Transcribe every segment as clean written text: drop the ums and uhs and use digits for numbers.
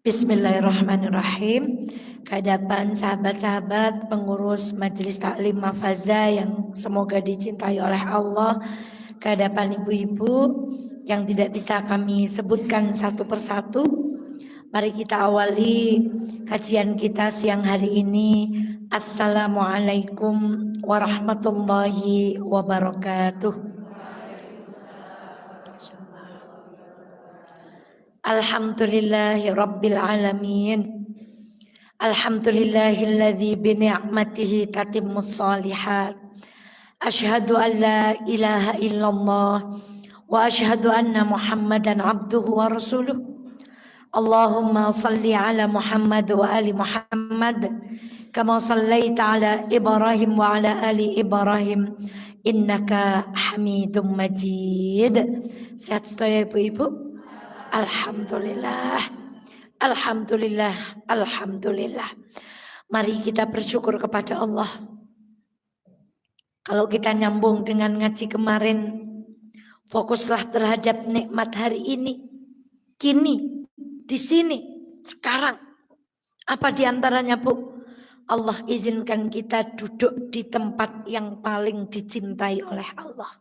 Bismillahirrahmanirrahim. Kehadapan sahabat-sahabat pengurus Majelis Taklim Mafaza yang semoga dicintai oleh Allah, kehadapan ibu-ibu yang tidak bisa kami sebutkan satu persatu, mari kita awali kajian kita siang hari ini. Assalamualaikum warahmatullahi wabarakatuh. Alhamdulillahi rabbil alamin. Alhamdulillahilladzi bi ni'matihi tatimmus shalihat. Asyhadu an la ilaha illallah wa asyhadu anna Muhammadan abduhu wa rasuluh. Allahumma salli ala Muhammad wa ali Muhammad kama sallaita ala Ibrahim wa ala ali Ibrahim innaka Hamidum Majid. Sehat sedaya ibu-ibu? Alhamdulillah. Alhamdulillah, alhamdulillah. Mari kita bersyukur kepada Allah. Kalau kita nyambung dengan ngaji kemarin, fokuslah terhadap nikmat hari ini, kini, di sini, sekarang. Apa diantaranya, Bu? Allah izinkan kita duduk di tempat yang paling dicintai oleh Allah.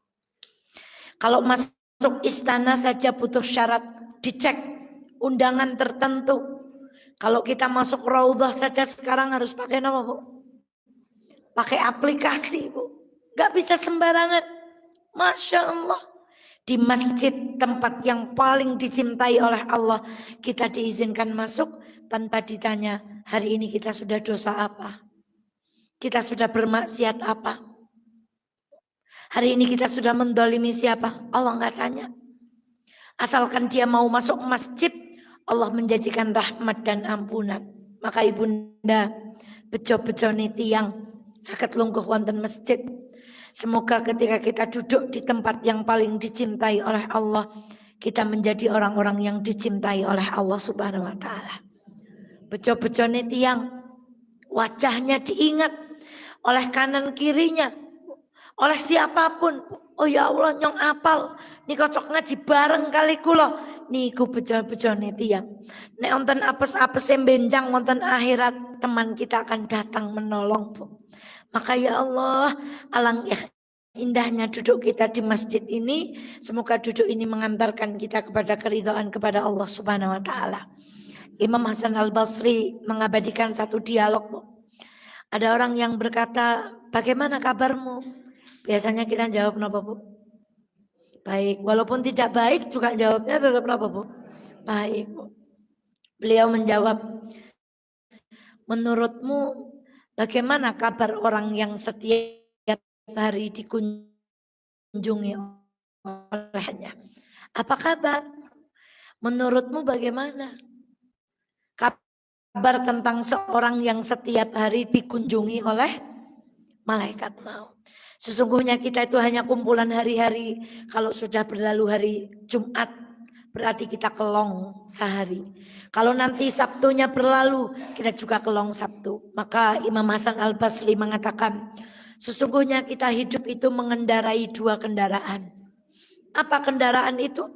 Kalau masuk istana saja butuh syarat, dicek undangan tertentu. Kalau kita masuk raudhah saja sekarang harus pakai apa, Bu? Pakai aplikasi, Bu. Gak bisa sembarangan. Masya Allah. Di masjid, tempat yang paling dicintai oleh Allah, kita diizinkan masuk tanpa ditanya, hari ini kita sudah dosa apa? Kita sudah bermaksiat apa? Hari ini kita sudah mendolimi siapa? Allah gak tanya. Asalkan dia mau masuk masjid, Allah menjanjikan rahmat dan ampunan. Maka ibunda, bejo-bejo tiang saged lungguh wonten masjid. Semoga ketika kita duduk di tempat yang paling dicintai oleh Allah, kita menjadi orang-orang yang dicintai oleh Allah Subhanahu wa taala. Bejo-bejo tiang, wajahnya diingat oleh kanan kirinya, oleh siapapun. Oh ya Allah, nyong apal nih kocok ngaji bareng kali kula niku bejo-bejo tiang. Nek wonten apes-apes benjang wonten akhirat, teman kita akan datang menolong, Bu. Maka ya Allah, alangkah indahnya duduk kita di masjid ini. Semoga duduk ini mengantarkan kita kepada keridhaan kepada Allah Subhanahu wa taala. Imam Hasan Al-Basri mengabadikan satu dialog, Bu. Ada orang yang berkata, "Bagaimana kabarmu?" Biasanya kita jawab apa, Bu? Baik. Walaupun tidak baik juga jawabnya tetap apa, Bu? Baik, Bu. Beliau menjawab, "Menurutmu bagaimana kabar orang yang setiap hari dikunjungi olehnya? Apa kabar? Menurutmu bagaimana kabar tentang seorang yang setiap hari dikunjungi oleh malaikat maut? Sesungguhnya kita itu hanya kumpulan hari-hari. Kalau sudah berlalu hari Jumat, berarti kita kelong sehari. Kalau nanti Sabtunya berlalu, kita juga kelong Sabtu. Maka Imam Hasan Al-Basri mengatakan, sesungguhnya kita hidup itu mengendarai dua kendaraan. Apa kendaraan itu?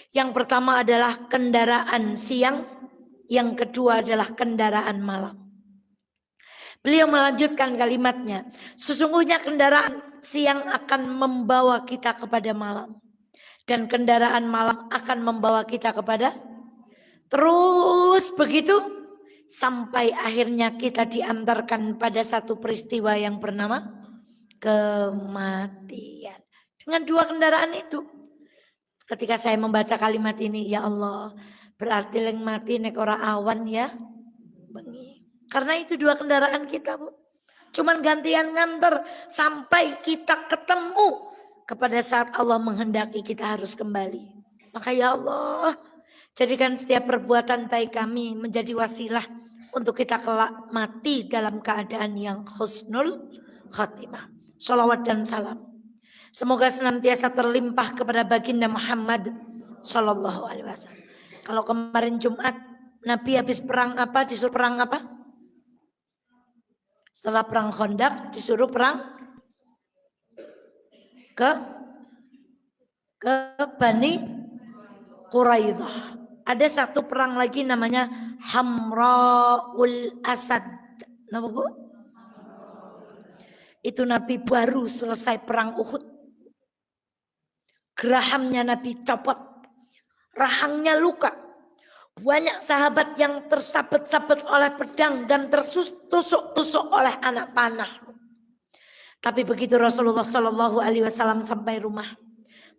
Yang pertama adalah kendaraan siang, yang kedua adalah kendaraan malam. Beliau melanjutkan kalimatnya, sesungguhnya kendaraan siang akan membawa kita kepada malam. Dan kendaraan malam akan membawa kita kepada terus begitu sampai akhirnya kita diantarkan pada satu peristiwa yang bernama kematian. Dengan dua kendaraan itu. Ketika saya membaca kalimat ini, ya Allah, berarti yang mati nek ora awan ya bengi. Karena itu dua kendaraan kita, Bu. Cuman gantian nganter sampai kita ketemu kepada saat Allah menghendaki kita harus kembali. Maka ya Allah, jadikan setiap perbuatan baik kami menjadi wasilah untuk kita kelak mati dalam keadaan yang husnul khatimah. Shalawat dan salam semoga senantiasa terlimpah kepada baginda Muhammad sallallahu alaihi wasallam. Kalau kemarin Jumat Nabi habis perang apa? Disuruh perang apa? Setelah perang Khandaq disuruh perang ke Bani Quraidah. Ada satu perang lagi namanya Hamraul Asad. Kenapa Bu? Itu Nabi baru selesai perang Uhud. Gerahamnya Nabi copot. Rahangnya luka. Banyak sahabat yang tersabet-sabet oleh pedang dan tertusuk-tusuk oleh anak panah. Tapi begitu Rasulullah Shallallahu Alaihi Wasallam sampai rumah,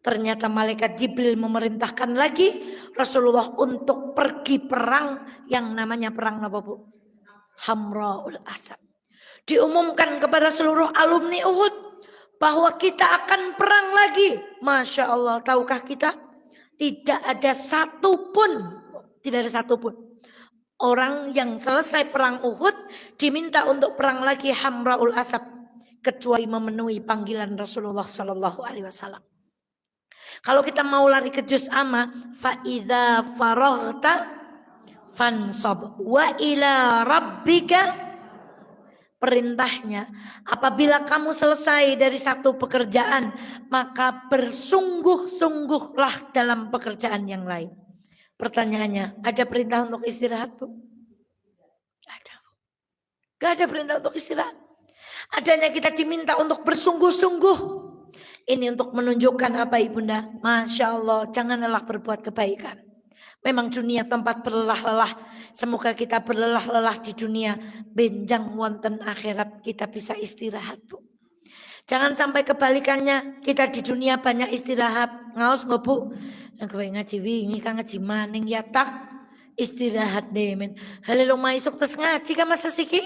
ternyata malaikat Jibril memerintahkan lagi Rasulullah untuk pergi perang yang namanya perang apa Bu? Hamraul Asad. Diumumkan kepada seluruh alumni Uhud bahwa kita akan perang lagi. Masya Allah, tahukah kita? Tidak ada satupun orang yang selesai perang Uhud diminta untuk perang lagi Hamraul Asad kecuali memenuhi panggilan Rasulullah Shallallahu Alaihi Wasallam. Kalau kita mau lari ke juz amma, fa idza faraghta fansab wa ila rabbika, perintahnya apabila kamu selesai dari satu pekerjaan maka bersungguh-sungguhlah dalam pekerjaan yang lain. Pertanyaannya, ada perintah untuk istirahat Bu? Gak ada perintah untuk istirahat. Adanya kita diminta untuk bersungguh-sungguh. Ini untuk menunjukkan apa Ibunda? Masya Allah, jangan lelah berbuat kebaikan. Memang dunia tempat berlelah-lelah. Semoga kita berlelah-lelah di dunia. Benjang wonten akhirat kita bisa istirahat Bu. Jangan sampai kebalikannya. Kita di dunia banyak istirahat. Ngaos nggak Bu? Kowe ngaji wingi kan ngaji maning ya tak istirahat deh men. Halilo maisuk terus ngaji kan masa siki?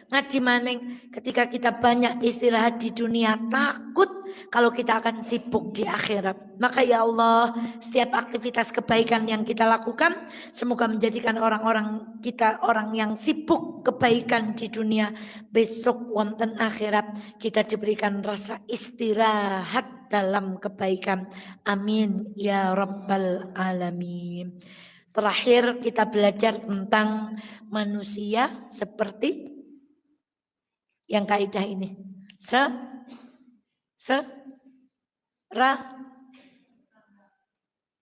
Ngaji maning. Ketika kita banyak istirahat di dunia, takut kalau kita akan sibuk di akhirat. Maka ya Allah, setiap aktivitas kebaikan yang kita lakukan semoga menjadikan orang-orang kita orang yang sibuk kebaikan di dunia. Besok wonten akhirat kita diberikan rasa istirahat dalam kebaikan. Amin ya rabbal alamin. Terakhir kita belajar tentang manusia seperti yang kaidah ini.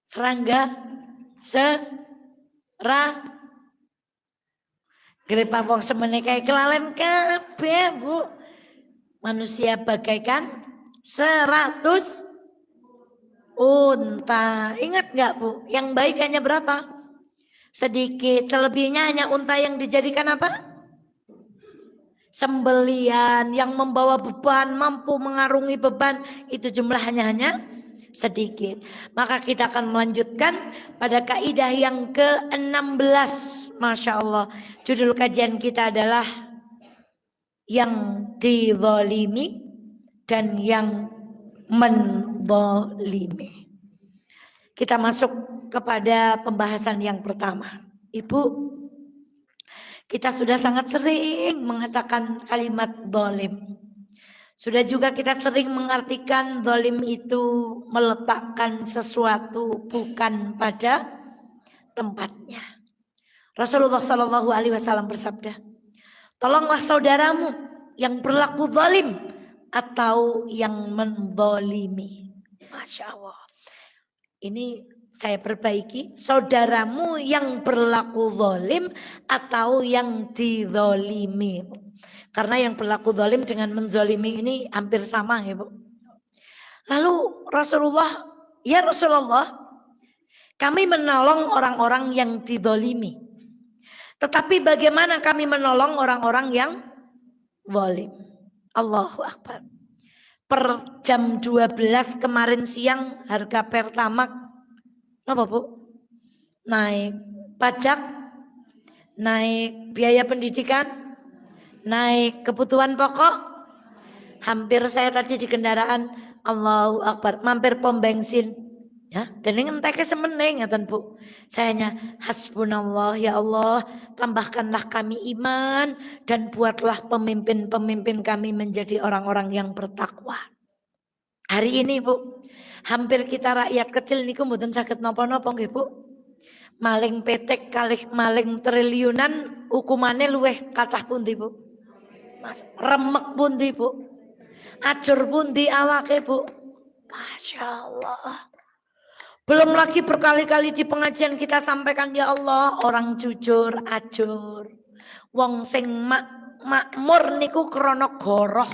Serangga, grepa wong semene kae kelalen kabeh Bu. Manusia bagaikan 100 unta. Ingat nggak Bu? Yang baik hanya berapa? Sedikit. Selebihnya hanya unta yang dijadikan apa? Sembelian, yang membawa beban, mampu mengarungi beban, itu jumlahnya hanya sedikit. Maka kita akan melanjutkan pada kaidah yang ke-16. Masya Allah. Judul kajian kita adalah yang dizalimi dan yang menzalimi. Kita masuk kepada pembahasan yang pertama. Ibu, kita sudah sangat sering mengatakan kalimat zalim. Sudah juga kita sering mengartikan zalim itu meletakkan sesuatu bukan pada tempatnya. Rasulullah Shallallahu Alaihi Wasallam bersabda, tolonglah saudaramu yang berlaku zalim atau yang menzalimi. Masya Allah. Ini saya perbaiki, saudaramu yang berlaku zalim atau yang dizalimi. Karena yang berlaku zalim dengan menzalimi ini hampir sama ya Bu. Lalu Rasulullah, ya Rasulullah, kami menolong orang-orang yang dizalimi. Tetapi bagaimana kami menolong orang-orang yang zalim? Allahu Akbar. Per jam 12 kemarin siang harga Pertamax apa Bu? Naik pajak, naik biaya pendidikan, naik kebutuhan pokok. Hampir saya tadi di kendaraan, Allahu Akbar, mampir pom bensin. Ya, dan ini ngenteknya semeneng ngaten Bu. Saya hanya hasbunallah ya Allah, tambahkanlah kami iman dan buatlah pemimpin-pemimpin kami menjadi orang-orang yang bertakwa. Hari ini Bu, hampir kita rakyat kecil niku mboten saged napa-napa nggih Bu. Maling petek kalih maling triliunan hukumane luweh kathah pundi Bu? Mas, remek pundi Bu? Ajur pundi awake Bu? Masya Allah. Belum lagi berkali-kali di pengajian kita sampaikan, ya Allah, orang jujur ajur. Wong sing makmur niku krana goroh.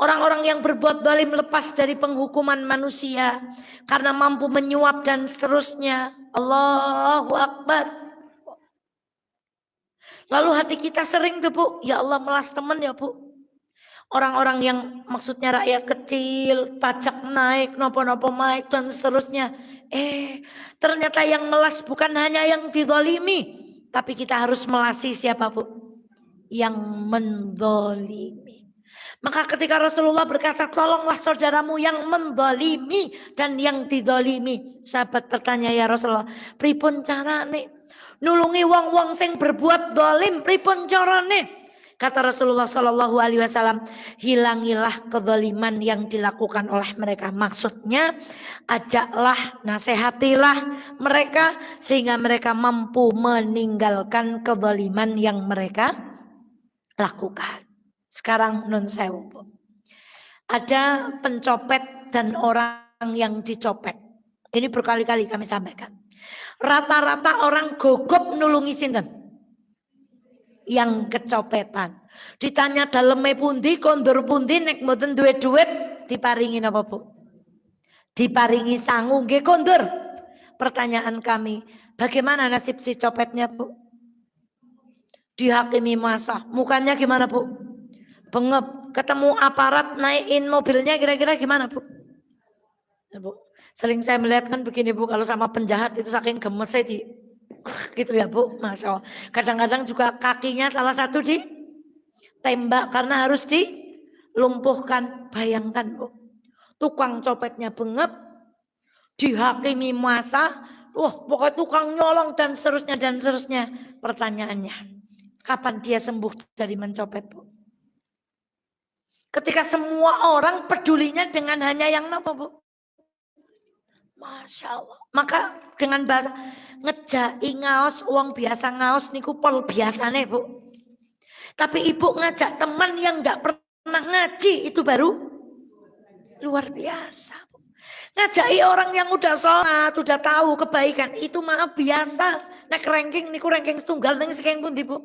Orang-orang yang berbuat zalim lepas dari penghukuman manusia karena mampu menyuap dan seterusnya. Allahu Akbar. Lalu hati kita sering tuh Bu, ya Allah melas teman ya Bu. Orang-orang yang maksudnya rakyat kecil, pajak naik, nopo-nopo naik dan seterusnya. Ternyata yang melas bukan hanya yang dizalimi, tapi kita harus melasi siapa Bu? Yang mendolimi. Maka ketika Rasulullah berkata, tolonglah saudaramu yang mendolimi dan yang didolimi. Sahabat bertanya, ya Rasulullah, pripun carane nulungi wong-wong sing berbuat dolim, pripun carane? Kata Rasulullah Shallallahu Alaihi Wasallam, hilangilah kezaliman yang dilakukan oleh mereka. Maksudnya, ajaklah, nasihatilah mereka sehingga mereka mampu meninggalkan kezaliman yang mereka lakukan. Sekarang nun sewu, ada pencopet dan orang yang dicopet. Ini berkali-kali kami sampaikan. Rata-rata orang gogop nulungi sinten? Yang kecopetan. Ditanya daleme pundi, kondur pundi, nek mboten duwe duit, diparingi napa Bu? Diparingi sangu nggih kondur. Pertanyaan kami, bagaimana nasib si copetnya Bu? Dihakimi masa. Mukanya gimana Bu? Bengep. Ketemu aparat naikin mobilnya kira-kira gimana Bu? Ya, Bu. Sering saya melihat kan begini Bu, kalau sama penjahat itu saking gemesnya gitu ya Bu, Masya Allah. Kadang-kadang juga kakinya salah satu ditembak karena harus dilumpuhkan. Bayangkan Bu, tukang copetnya bengep, dihakimi masa, pokoknya tukang nyolong dan seterusnya dan seterusnya. Pertanyaannya, kapan dia sembuh dari mencopet Bu? Ketika semua orang pedulinya dengan hanya yang apa Bu? Masya Allah. Maka dengan bahasa ngejai ngaos, uang biasa ngaos niku pol biasane Bu. Tapi ibu ngajak teman yang gak pernah ngaji itu baru luar biasa Bu. Ngajai orang yang udah sholat, udah tahu kebaikan itu maaf biasa. Nek ranking niku ranking setunggal neng sekian pun Bu.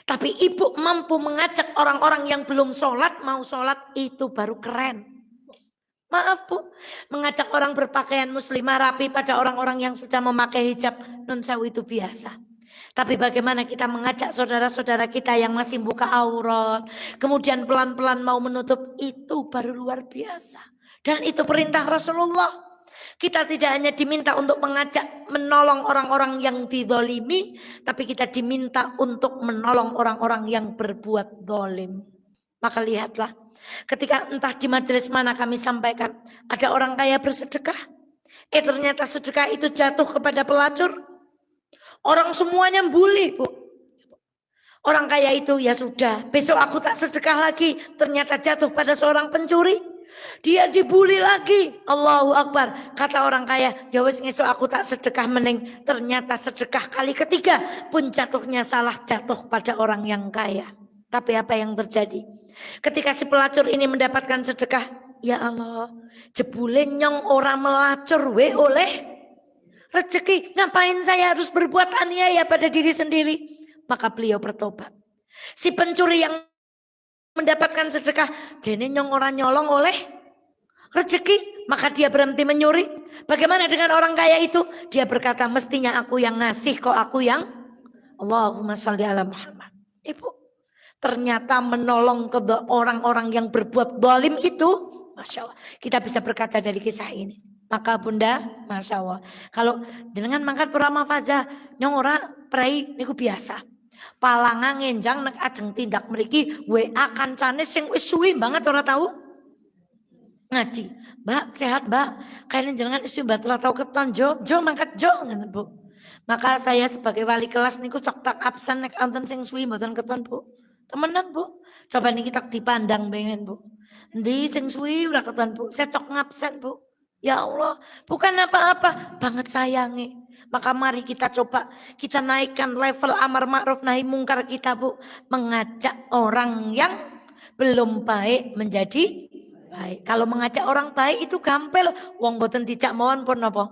Tapi ibu mampu mengajak orang-orang yang belum sholat mau sholat itu baru keren. Maaf Bu, mengajak orang berpakaian muslimah rapi pada orang-orang yang sudah memakai hijab non sewu itu biasa. Tapi bagaimana kita mengajak saudara-saudara kita yang masih buka aurat, kemudian pelan-pelan mau menutup, itu baru luar biasa. Dan itu perintah Rasulullah. Kita tidak hanya diminta untuk mengajak menolong orang-orang yang dizalimi, tapi kita diminta untuk menolong orang-orang yang berbuat zalim. Maka lihatlah, ketika entah di majelis mana kami sampaikan, ada orang kaya bersedekah. Ternyata sedekah itu jatuh kepada pelacur. Orang semuanya bully Bu. Orang kaya itu ya sudah, besok aku tak sedekah lagi. Ternyata jatuh pada seorang pencuri. Dia dibully lagi. Allahu Akbar. Kata orang kaya, ya wis ngesuk aku tak sedekah meneng. Ternyata sedekah kali ketiga pun jatuhnya salah, jatuh pada orang yang kaya. Tapi apa yang terjadi? Ketika si pelacur ini mendapatkan sedekah, ya Allah, jebule nyong orang melacur oleh rezeki. Ngapain saya harus berbuat aniaya pada diri sendiri? Maka beliau bertobat. Si pencuri yang mendapatkan sedekah, dene nyong orang nyolong oleh rezeki, maka dia berhenti menyuri. Bagaimana dengan orang kaya itu? Dia berkata, mestinya aku yang ngasih, kok aku yang Allahumma sholli ala Muhammad. Ibu, ternyata menolong ke orang-orang yang berbuat zalim itu, Masya Allah, kita bisa berkaca dari kisah ini. Maka Bunda, Masya Allah, kalau dengan mangkat purama faza nyong ora prai niku biasa. Palanga ngenjang nek ajeng tindak mriki WA kancane sing wis suwi banget ora tahu ngaji. Mbak sehat Mbak, kayaknya jenengan isu Mbak ora tahu keton jo mangkat jo ngoten Bu. Maka saya sebagai wali kelas niku cok tak absen nek anten sing suwi mboten keton Bu. Temenan Bu, coba nih kita dipandang pengen Bu. Ndi sing suwi ora keton Bu, saya cok ngabsen Bu. Ya Allah, bukan apa-apa, banget sayangi. Maka mari kita coba, kita naikkan level amar ma'ruf nahi mungkar kita Bu. Mengajak orang yang belum baik menjadi baik. Kalau mengajak orang baik itu gampil. Wong boten dijak mawon pun napa?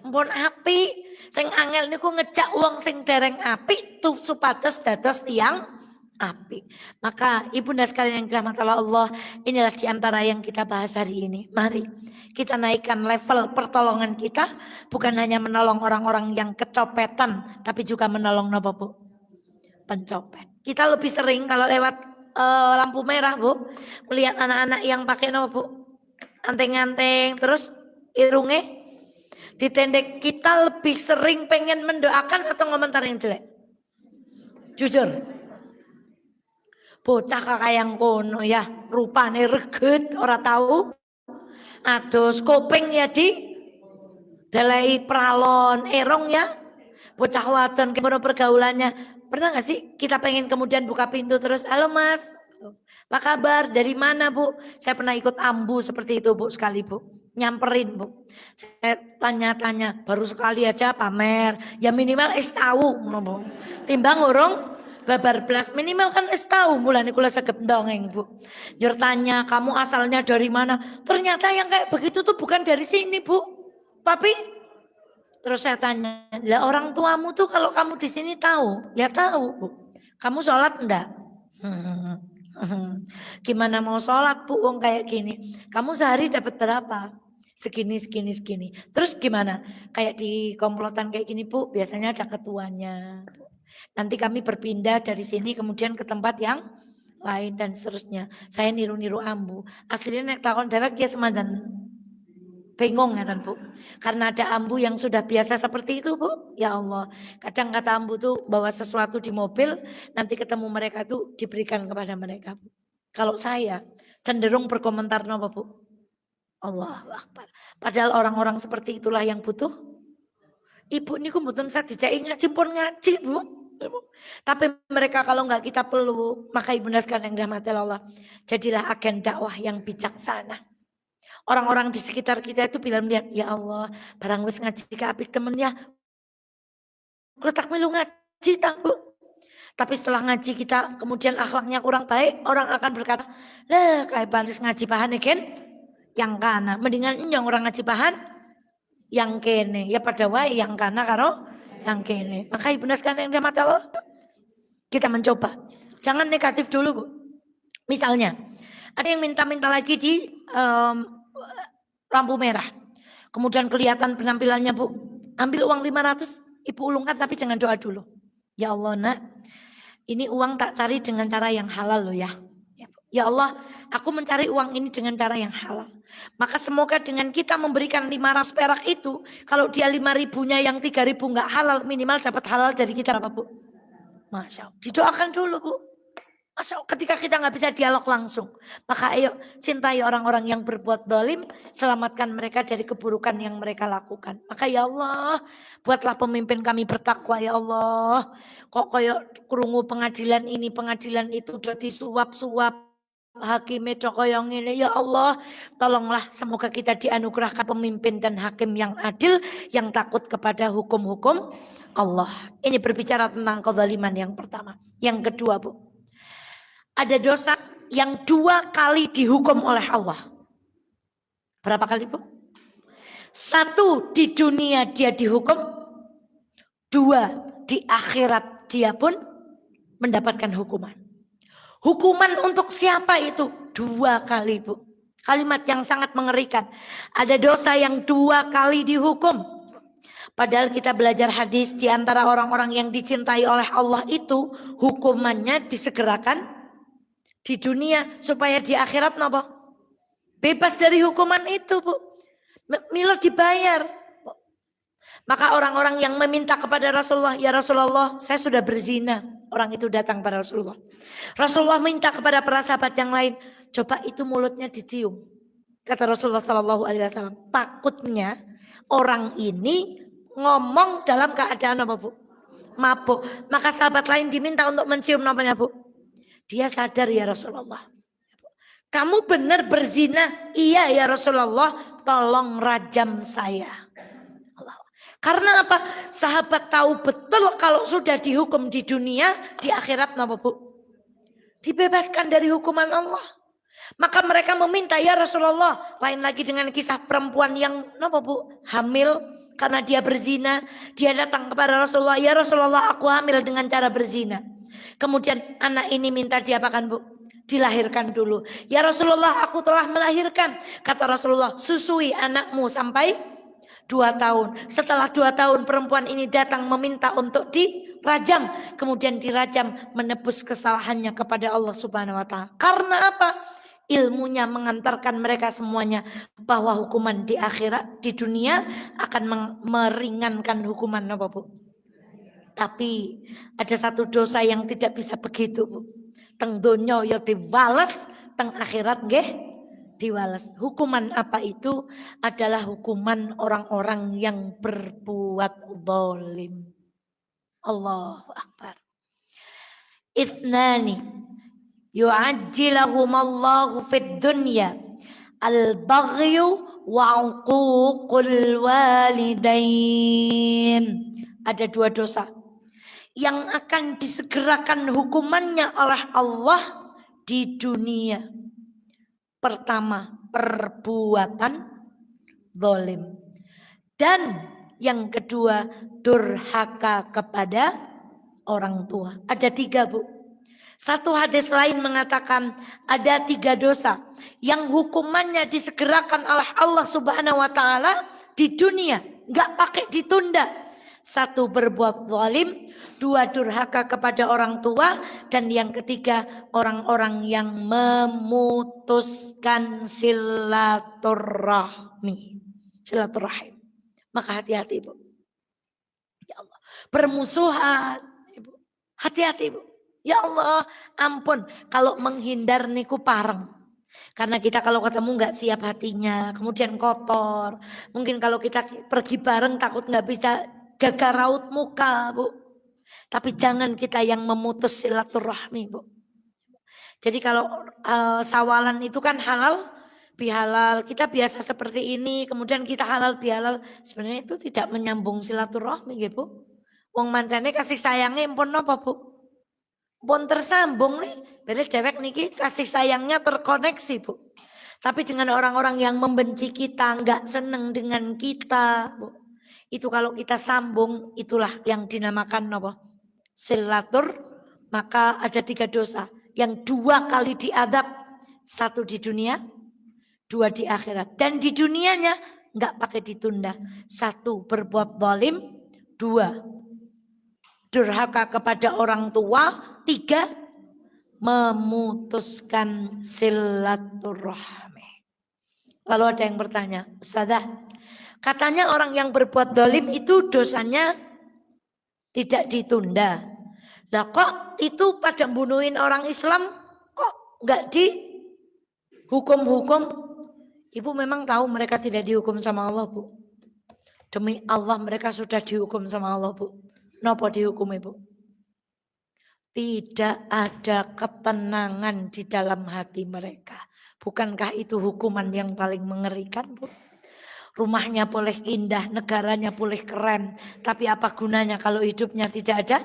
Mpun apik. Sing angel niku ngejak wong sing dereng apik tuh supados dados tiyang apik. Maka ibunda sekalian yang dirahmati Allah, inilah diantara yang kita bahas hari ini. Mari kita naikkan level pertolongan kita, bukan hanya menolong orang-orang yang kecopetan, tapi juga menolong napa Bu? Pencopet. Kita lebih sering kalau lewat lampu merah Bu, melihat anak-anak yang pakai napa Bu? Anteng-anteng terus irunge ditendek, kita lebih sering pengen mendoakan atau ngomentar yang jelek? Jujur. Bocah kakak yang kono ya, rupane reget, ora tahu. Ados kopeng ya di dalai pralon, erong ya. Bocah wadon kemono pergaulannya. Pernah gak sih kita pengen kemudian buka pintu terus, halo mas, apa kabar, dari mana Bu? Saya pernah ikut ambu seperti itu Bu, sekali Bu. Nyamperin Bu, saya tanya-tanya, baru sekali aja pamer, ya minimal tahu, timbang urung babar belas, minimal kan tahu. Mulane kula saged ndongeng Bu. Jur tanya, kamu asalnya dari mana? Ternyata yang kayak begitu tuh bukan dari sini Bu, tapi terus saya tanya, lah orang tuamu tuh kalau kamu di sini tahu? Ya tahu Bu. Kamu sholat enggak? Gimana mau sholat Bu, wong kayak gini? Kamu sehari dapat berapa? Segini. Terus gimana? Kayak di komplotan kayak gini Bu, biasanya ada ketuanya. Nanti kami berpindah dari sini kemudian ke tempat yang lain dan seterusnya. Saya niru-niru ambu. Aslinya nek takon dewek dia semandan bingung ya kan Bu. Karena ada ambu yang sudah biasa seperti itu Bu. Ya Allah. Kadang kata ambu tuh bawa sesuatu di mobil, nanti ketemu mereka tuh diberikan kepada mereka Bu. Kalau saya cenderung berkomentar napa Bu? Allahu Akbar. Padahal orang-orang seperti itulah yang butuh. Ibu niku mboten saya dijaki ngaji pun ngaji Bu. Tapi mereka kalau nggak kita peluk, maka ibunda sekalian yang dirahmati Allah, jadilah agen dakwah yang bijaksana. Orang-orang di sekitar kita itu bilang lihat, ya Allah, barang wis ngaji ke apik temennya, letak milu ngaji tak Bu. Tapi setelah ngaji kita kemudian akhlaknya kurang baik, orang akan berkata, lah kayak baris ngaji bahan kan yang kana, mendingan yang orang ngaji bahan yang kene, ya pada wae yang kana karo yang kene. Maka ibunda sekalian yang dirahmati Allah, kita mencoba, jangan negatif dulu Bu. Misalnya ada yang minta-minta lagi di lampu merah, kemudian kelihatan penampilannya Bu, ambil uang 500, Ibu ulungkan tapi jangan doa dulu. Ya Allah nak, ini uang tak cari dengan cara yang halal loh ya. Ya Allah, aku mencari uang ini dengan cara yang halal. Maka semoga dengan kita memberikan 500 perak itu, kalau dia 5.000-nya yang 3.000 nggak halal, minimal dapat halal dari kita apa Bu? Masya Allah, didoakan dulu Bu. Masya Allah, ketika kita nggak bisa dialog langsung, maka ayo cintai orang-orang yang berbuat dolim, selamatkan mereka dari keburukan yang mereka lakukan. Maka ya Allah, buatlah pemimpin kami bertakwa ya Allah. Kok kayak krungu pengadilan ini, pengadilan itu, jadi suap-suap, hakimnya cokoyong ini, ya Allah, tolonglah semoga kita dianugerahkan pemimpin dan hakim yang adil, yang takut kepada hukum-hukum Allah. Ini berbicara tentang kezaliman yang pertama. Yang kedua Bu, ada dosa yang 2 kali dihukum oleh Allah. Berapa kali Bu? 1 di dunia dia dihukum, 2 di akhirat dia pun mendapatkan hukuman. Hukuman untuk siapa itu? 2 kali Bu. Kalimat yang sangat mengerikan. Ada dosa yang 2 kali dihukum. Padahal kita belajar hadis, di antara orang-orang yang dicintai oleh Allah itu hukumannya disegerakan di dunia supaya di akhirat nopo bebas dari hukuman itu Bu. Milo dibayar. Maka orang-orang yang meminta kepada Rasulullah, ya Rasulullah, saya sudah berzina. Orang itu datang pada Rasulullah. Rasulullah minta kepada para sahabat yang lain, coba itu mulutnya dicium. Kata Rasulullah SAW, takutnya orang ini ngomong dalam keadaan apa Bu? Mabuk. Maka sahabat lain diminta untuk mencium namanya Bu. Dia sadar ya Rasulullah. Kamu benar berzina? Iya ya Rasulullah, tolong rajam saya. Karena apa? Sahabat tahu betul kalau sudah dihukum di dunia, di akhirat apa Bu? Dibebaskan dari hukuman Allah. Maka mereka meminta, ya Rasulullah, lain lagi dengan kisah perempuan yang apa Bu? Hamil karena dia berzina. Dia datang kepada Rasulullah, ya Rasulullah, aku hamil dengan cara berzina. Kemudian anak ini minta diapakan Bu? Dilahirkan dulu. Ya Rasulullah, aku telah melahirkan. Kata Rasulullah, susui anakmu sampai 2 tahun. Setelah 2 tahun perempuan ini datang meminta untuk dirajam. Kemudian dirajam, menebus kesalahannya kepada Allah Subhanahu wa taala. Karena apa? Ilmunya mengantarkan mereka semuanya bahwa hukuman di akhirat, di dunia akan meringankan hukuman apa Bu? Tapi ada satu dosa yang tidak bisa begitu Bu. Teng donya ya diwales, teng akhirat nggih diwales. Hukuman apa itu? Adalah hukuman orang-orang yang berbuat zalim. Allahu Akbar. Ithnani yu'ajjilahumallahu fid dunya al-baghyu wa 'uququl walidain. Ada 2 dosa yang akan disegerakan hukumannya oleh Allah di dunia. Pertama, perbuatan zalim. Dan yang kedua, durhaka kepada orang tua. Ada 3 Bu. Satu hadis lain mengatakan ada 3 dosa yang hukumannya disegerakan oleh Allah Subhanahu wa taala di dunia, enggak pakai ditunda. 1, berbuat zalim, 2, durhaka kepada orang tua, dan yang ketiga, orang-orang yang memutuskan silaturahmi. Silaturahim. Maka hati-hati Bu. Ya Allah, bermusuhan Ibu. Hati-hati Bu. Ya Allah, ampun, kalau menghindar niku pareng. Karena kita kalau ketemu nggak siap hatinya, kemudian kotor. Mungkin kalau kita pergi bareng takut nggak bisa jaga raut muka, Bu. Tapi jangan kita yang memutus silaturahmi, Bu. Jadi kalau sawalan itu kan halal bihalal. Kita biasa seperti ini, kemudian kita halal bihalal. Sebenarnya itu tidak menyambung silaturahmi, Bu. Wong mancane kasih sayangnya impun apa, Bu? Pun tersambung nih, berarti dewek niki kasih sayangnya terkoneksi Bu. Tapi dengan orang-orang yang membenci kita, nggak seneng dengan kita, Bu. Itu kalau kita sambung, itulah yang dinamakan apa? Silatur. Maka ada 3 dosa yang 2 kali diadab, 1 di dunia, 2 di akhirat. Dan di dunianya nggak pakai ditunda. 1, berbuat zalim, 2, durhaka kepada orang tua, 3, memutuskan silaturahmi. Lalu ada yang bertanya, Ustazah, katanya orang yang berbuat zalim itu dosanya tidak ditunda. Lah kok itu pada bunuhin orang Islam kok nggak dihukum-hukum? Ibu memang tahu mereka tidak dihukum sama Allah Bu. Demi Allah mereka sudah dihukum sama Allah Bu. Napa dihukum Ibu? Tidak ada ketenangan di dalam hati mereka. Bukankah itu hukuman yang paling mengerikan, Bu? Rumahnya boleh indah, negaranya boleh keren. Tapi apa gunanya kalau hidupnya tidak ada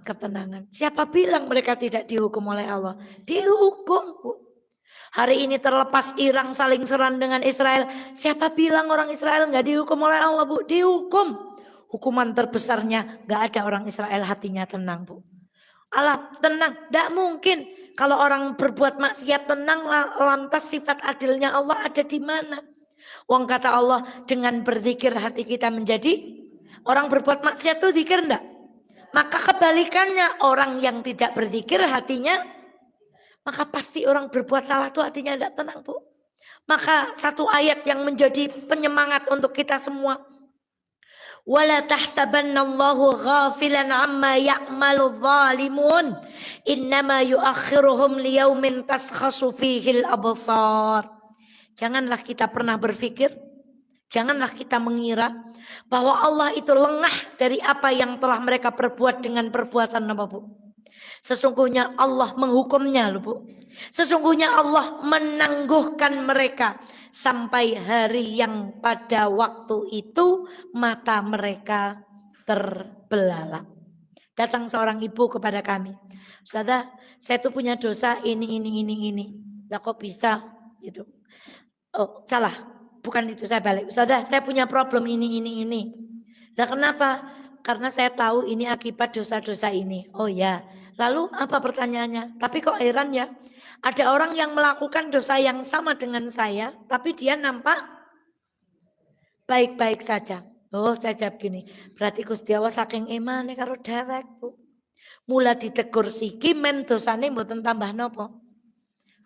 ketenangan? Siapa bilang mereka tidak dihukum oleh Allah? Dihukum, Bu. Hari ini terlepas Iran saling serang dengan Israel. Siapa bilang orang Israel nggak dihukum oleh Allah, Bu? Dihukum. Hukuman terbesarnya nggak ada orang Israel hatinya tenang, Bu. Allah tenang, tidak mungkin kalau orang berbuat maksiat tenang, lantas sifat adilnya Allah ada di mana? Wong kata Allah, dengan berzikir hati kita menjadi orang berbuat maksiat itu zikir enggak? Maka kebalikannya, orang yang tidak berzikir hatinya, maka pasti orang berbuat salah itu hatinya tidak tenang Bu. Maka satu ayat yang menjadi penyemangat untuk kita semua. Wala tahsabannallahu ghafilan amma ya'malu dhalimun innama yuakhiruhum liyaumin taskhasu fihil absar. Janganlah kita pernah berpikir, janganlah kita mengira bahwa Allah itu lengah dari apa yang telah mereka perbuat dengan perbuatan apa Bu. Sesungguhnya Allah menghukumnya loh Bu. Sesungguhnya Allah menangguhkan mereka sampai hari yang pada waktu itu mata mereka terbelalak. Datang seorang ibu kepada kami. Ustazah, saya tuh punya dosa ini. Lah kok bisa gitu. Oh, salah. Bukan itu, saya balik. Saudara, saya punya problem ini. Lah kenapa? Karena saya tahu ini akibat dosa-dosa ini. Oh ya. Lalu apa pertanyaannya? Tapi kok heran ya? Ada orang yang melakukan dosa yang sama dengan saya, tapi dia nampak baik-baik saja. Oh, saya jawab gini. Berarti Gusti Allah saking emane karo dhewek, Bu. Mula ditegur siki men dosane mboten tambah napa?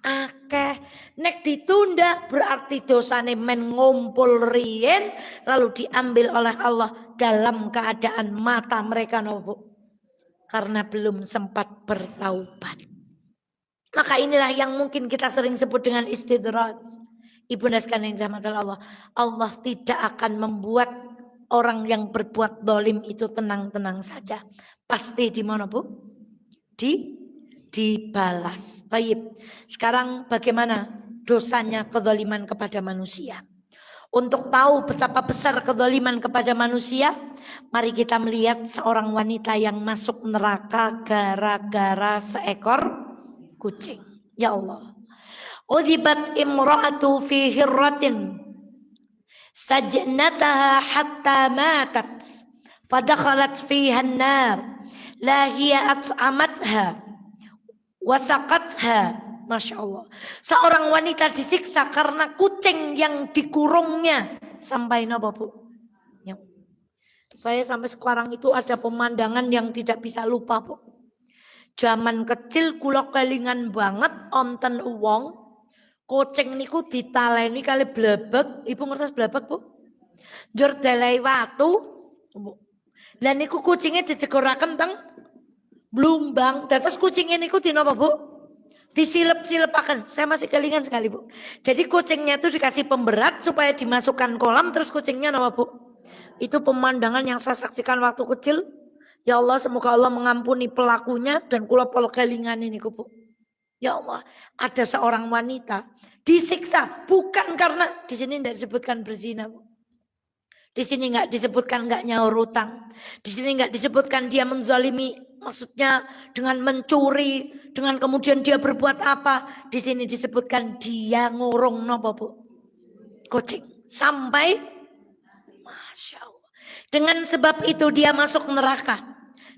Akeh. Nek ditunda berarti dosane men ngumpul riyen lalu diambil oleh Allah dalam keadaan mata mereka nopo. Karena belum sempat bertaubat. Maka inilah yang mungkin kita sering sebut dengan istidraj. Ibunda sekalian yang dirahmati Allah. Allah tidak akan membuat orang yang berbuat dolim itu tenang-tenang saja. Pasti di mana, Bu? Dibalas. Baik. Sekarang bagaimana dosanya kezaliman kepada manusia? Untuk tahu betapa besar kezaliman kepada manusia, mari kita melihat seorang wanita yang masuk neraka gara-gara seekor kucing. Ya Allah. Udhibat imra'atu fi hirratin sajnataha hatta matat fadakhalat fiha an-nar la hiya at'amatha wasaqatha. Masya Allah. Seorang wanita disiksa karena kucing yang dikurungnya. Sampai napa, Bu? Ya. Saya sampai sekarang itu ada pemandangan yang tidak bisa lupa, Bu. Zaman kecil kula kelingan banget onten wong kucing niku ditaleni kali blebek. Ibu ngertos blebek, Bu? Njur delai watu. Lah niku kucingnya dijegoraken teng Blumbang. Terus kucingnya niku dinapa, Bu? Disilep-silepaken. Saya masih kelingan sekali, Bu. Jadi kucingnya itu dikasih pemberat supaya dimasukkan kolam, terus kucingnya apa, Bu? Itu pemandangan yang saya saksikan waktu kecil. Ya Allah, semoga Allah mengampuni pelakunya dan kula pol kelingan ini, Bu. Ya Allah, ada seorang wanita disiksa bukan karena di sini tidak disebutkan berzina, Bu. Di sini nggak disebutkan nggak nyaur utang. Di sini nggak disebutkan dia menzalimi, maksudnya dengan mencuri, dengan kemudian dia berbuat apa. Di sini disebutkan dia ngurung nopo, Bu? Kucing. Sampai, Masya Allah. Dengan sebab itu dia masuk neraka.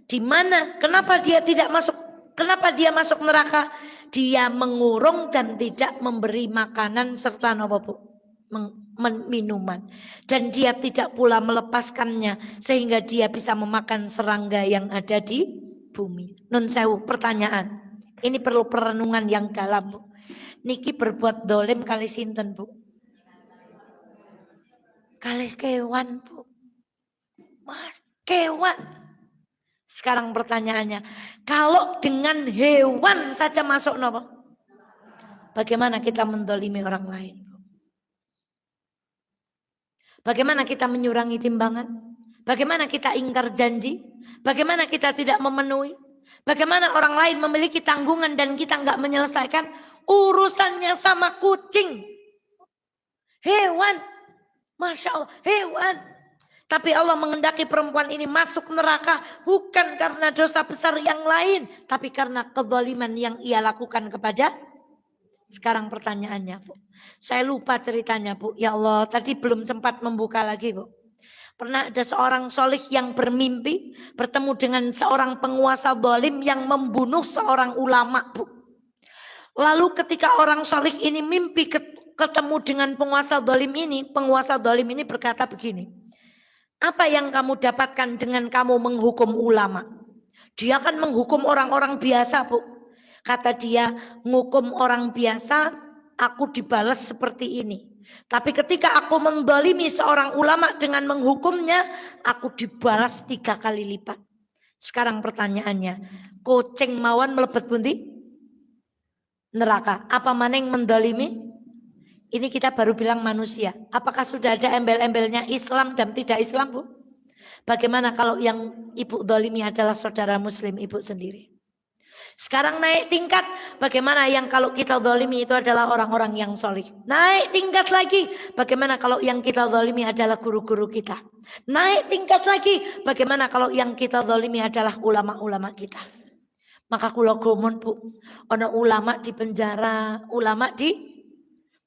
Di mana? Kenapa dia tidak masuk? Kenapa dia masuk neraka? Dia mengurung dan tidak memberi makanan serta nopo, Bu? Minuman, dan dia tidak pula melepaskannya sehingga dia bisa memakan serangga yang ada di bumi. Nun sewu, pertanyaan ini perlu perenungan yang dalam, Bu. Niki berbuat dolim kali sinten, Bu? Kali kewan, Bu. Mas, kewan. Sekarang pertanyaannya, kalau dengan hewan saja masuk nopo? Bagaimana kita mendolimi orang lain? Bagaimana kita menyurangi timbangan? Bagaimana kita ingkar janji? Bagaimana kita tidak memenuhi? Bagaimana orang lain memiliki tanggungan dan kita nggak menyelesaikan urusannya sama kucing? Hewan. Masya Allah, hewan. Tapi Allah mengendaki perempuan ini masuk neraka bukan karena dosa besar yang lain, tapi karena kezaliman yang ia lakukan kepada. Sekarang pertanyaannya, Bu. Saya lupa ceritanya, Bu. Ya Allah, tadi belum sempat membuka lagi, Bu. Pernah ada seorang solih yang bermimpi bertemu dengan seorang penguasa zalim yang membunuh seorang ulama, Bu. Lalu ketika orang solih ini mimpi ketemu dengan penguasa zalim ini berkata begini. Apa yang kamu dapatkan dengan kamu menghukum ulama? Dia kan menghukum orang-orang biasa, Bu. Kata dia, ngukum orang biasa, aku dibalas seperti ini. Tapi ketika aku mendolimi seorang ulama dengan menghukumnya, aku dibalas 3 kali lipat. Sekarang pertanyaannya, kucing mawon melebet pundi? Neraka. Apa maneng mendolimi? Ini kita baru bilang manusia. Apakah sudah ada embel-embelnya Islam dan tidak Islam, Bu? Bagaimana kalau yang ibu dolimi adalah saudara muslim ibu sendiri? Sekarang naik tingkat, bagaimana yang kalau kita zalimi itu adalah orang-orang yang solih. Naik tingkat lagi, bagaimana kalau yang kita zalimi adalah guru-guru kita. Naik tingkat lagi, bagaimana kalau yang kita zalimi adalah ulama-ulama kita. Maka kula gomon Bu, ana ulama di penjara, ulama di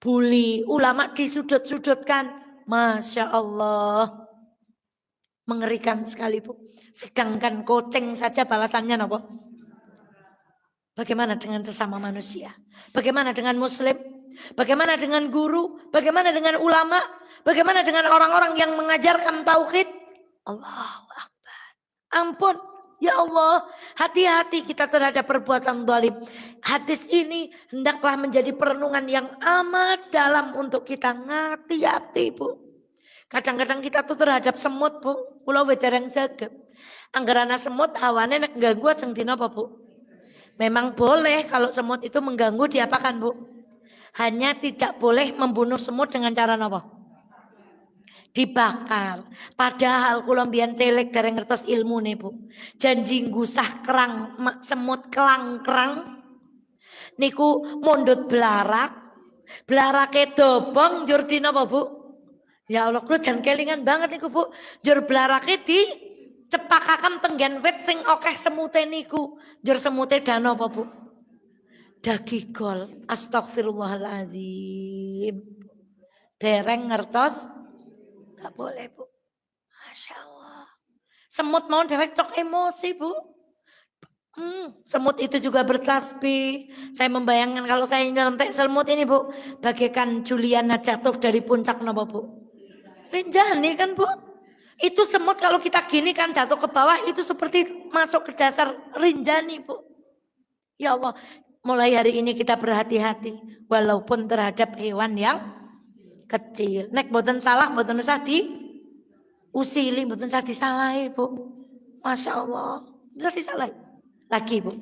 bully, ulama disudut-sudutkan. Masya Allah. Mengerikan sekali Bu. Sedangkan kucing saja balasannya apa? Bagaimana dengan sesama manusia? Bagaimana dengan muslim? Bagaimana dengan guru? Bagaimana dengan ulama? Bagaimana dengan orang-orang yang mengajarkan tauhid? Allahu Akbar. Ampun. Ya Allah, hati-hati kita terhadap perbuatan zalim. Hadis ini hendaklah menjadi perenungan yang amat dalam untuk kita. Hati-hati Bu. Kadang-kadang kita tuh terhadap semut Bu. Pulau Wejarang Sagep. Anggarana semut hawane nek ganggu sing dina apa Bu? Memang boleh kalau semut itu mengganggu diapakan Bu? Hanya tidak boleh membunuh semut dengan cara apa? Dibakar. Padahal kula mbiyen celek dereng ngertos ilmune Bu. Janji ngusah kerang semut kelang-kerang niku mondot belarak. Belarake dobong njur dina apa Bu? Ya Allah kula jan kelingan banget niku Bu. Njur belarake di cepakaken tenggen wit sing akeh semute niku. Njur semute dano apa Bu? Dagigol. Astagfirullahaladzim. Dereng ngertos. Gak boleh Bu. Masya Allah. Semut mau dewek cok emosi Bu. Semut itu juga bertasbih. Saya membayangkan kalau saya nyelentek semut ini Bu. Bagaikan Juliana jatuh dari puncak napa Bu. Rinjani kan Bu. Itu semut kalau kita gini kan jatuh ke bawah. Itu seperti masuk ke dasar rinjani Bu. Ya Allah. Mulai hari ini kita berhati-hati. Walaupun terhadap hewan yang kecil. Nek mboten salah, mboten usah usili, mboten usah disalahi Bu. Masya Allah. Usah disalahi. Lagi Bu.